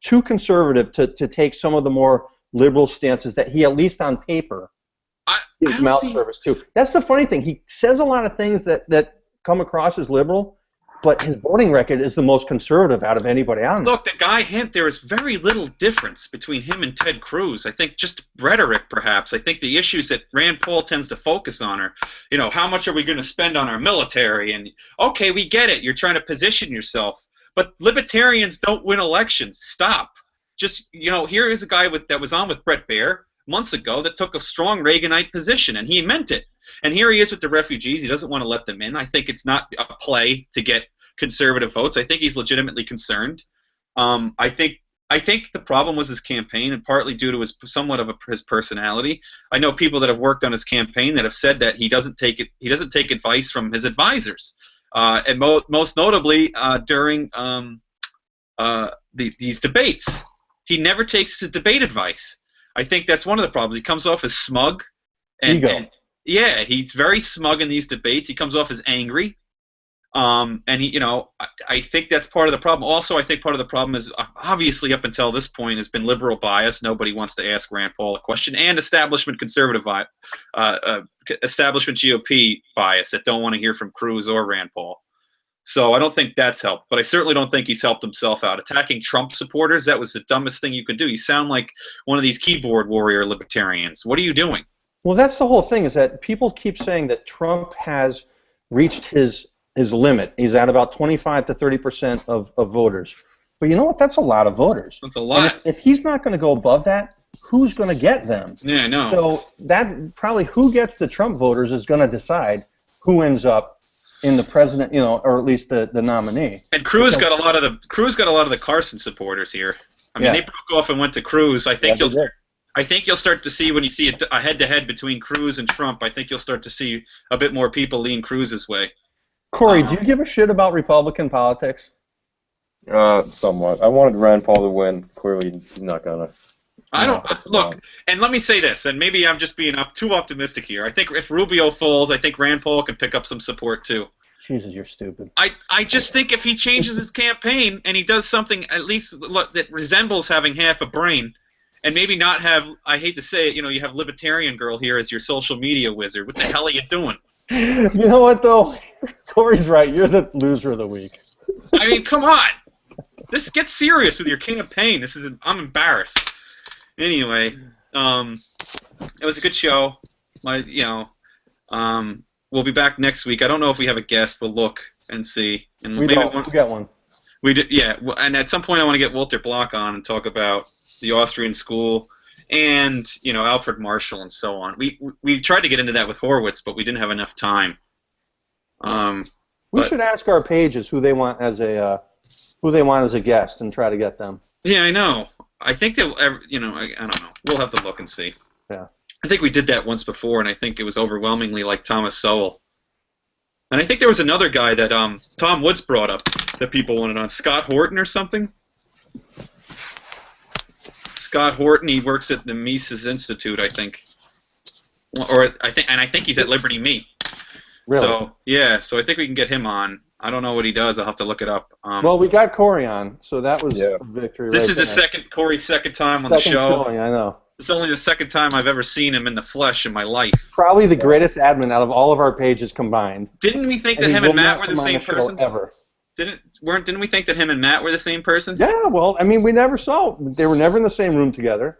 too conservative to take some of the more liberal stances that he, at least on paper, gives mouth service to. That's the funny thing. He says a lot of things that come across as liberal, but his voting record is the most conservative out of anybody on there. Look, the guy there is very little difference between him and Ted Cruz. I think just rhetoric, perhaps. I think the issues that Rand Paul tends to focus on are, how much are we going to spend on our military? And, okay, we get it. You're trying to position yourself. But libertarians don't win elections. Stop. Just, here is a guy that was on with Bret Baier months ago that took a strong Reaganite position, and he meant it. And here he is with the refugees. He doesn't want to let them in. I think it's not a play to get conservative votes. I think he's legitimately concerned. I think the problem was his campaign, and partly due to his personality. I know people that have worked on his campaign that have said that he doesn't take advice from his advisors, and most notably during these debates. He never takes his debate advice. I think that's one of the problems. He comes off as smug, and he's very smug in these debates. He comes off as angry. And I think that's part of the problem. Also, I think part of the problem is obviously up until this point has been liberal bias. Nobody wants to ask Rand Paul a question, and establishment establishment GOP bias that don't want to hear from Cruz or Rand Paul. So I don't think that's helped, but I certainly don't think he's helped himself out. Attacking Trump supporters, that was the dumbest thing you could do. You sound like one of these keyboard warrior libertarians. What are you doing? Well, that's the whole thing, is that people keep saying that Trump has reached his limit. He's at about 25 to 30% of voters. But you know what? That's a lot of voters. That's a lot. And if he's not going to go above that, who's going to get them? Yeah, I know. So that probably who gets the Trump voters is going to decide who ends up in the president, or at least the nominee. And Cruz got a lot of the Carson supporters here. I mean, they broke off and went to Cruz. I think you'll start to see when you see a head-to-head between Cruz and Trump. I think you'll start to see a bit more people lean Cruz's way. Corey, do you give a shit about Republican politics? Somewhat. I wanted Rand Paul to win. Clearly, he's not gonna. Look, and let me say this, and maybe I'm just being too optimistic here. I think if Rubio falls, I think Rand Paul can pick up some support too. Jesus, you're stupid. I just think if he changes his campaign and he does something at least that resembles having half a brain, and maybe not have, I hate to say it, you have Libertarian Girl here as your social media wizard. What the hell are you doing? You know what, though? Corey's right. You're the loser of the week. I mean, come on. This gets serious with your campaign. I'm embarrassed. Anyway, it was a good show. We'll be back next week. I don't know if we have a guest. We'll look and see. And we got one. We did, yeah. And at some point, I want to get Walter Block on and talk about the Austrian school and Alfred Marshall and so on. We tried to get into that with Horowitz, but we didn't have enough time. We should ask our pages who they want as a guest and try to get them. Yeah, I know. I think they'll I don't know. We'll have to look and see. Yeah. I think we did that once before, and I think it was overwhelmingly like Thomas Sowell. And I think there was another guy that Tom Woods brought up that people wanted on, Scott Horton or something. Scott Horton, he works at the Mises Institute, I think. I think he's at Liberty.me. Really? So I think we can get him on. I don't know what he does. I'll have to look it up. Well, we got Corey on, so that was a victory. This is Corey's second time on the show. Showing, I know. It's only the second time I've ever seen him in the flesh in my life. Probably the greatest admin out of all of our pages combined. Didn't we think that he him will and Matt not were the come on same show person? ever. Didn't we think that him and Matt were the same person? Yeah, well, I mean, we never saw. They were never in the same room together.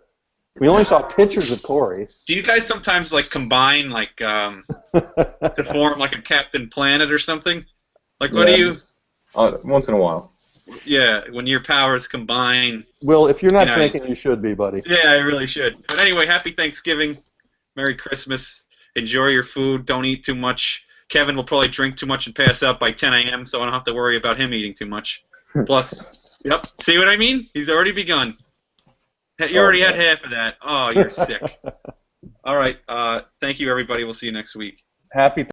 We only saw pictures of Corey. Do you guys sometimes like combine to form like a Captain Planet or something? Like what do you? Once in a while. Yeah, when your powers combine. Well, if you're not drinking, you should be, buddy. Yeah, I really should. But anyway, happy Thanksgiving, Merry Christmas. Enjoy your food. Don't eat too much. Kevin will probably drink too much and pass out by 10 a.m., so I don't have to worry about him eating too much. Plus, yep, see what I mean? He's already begun. You already had half of that. Oh, you're sick. All right. Thank you, everybody. We'll see you next week. Happy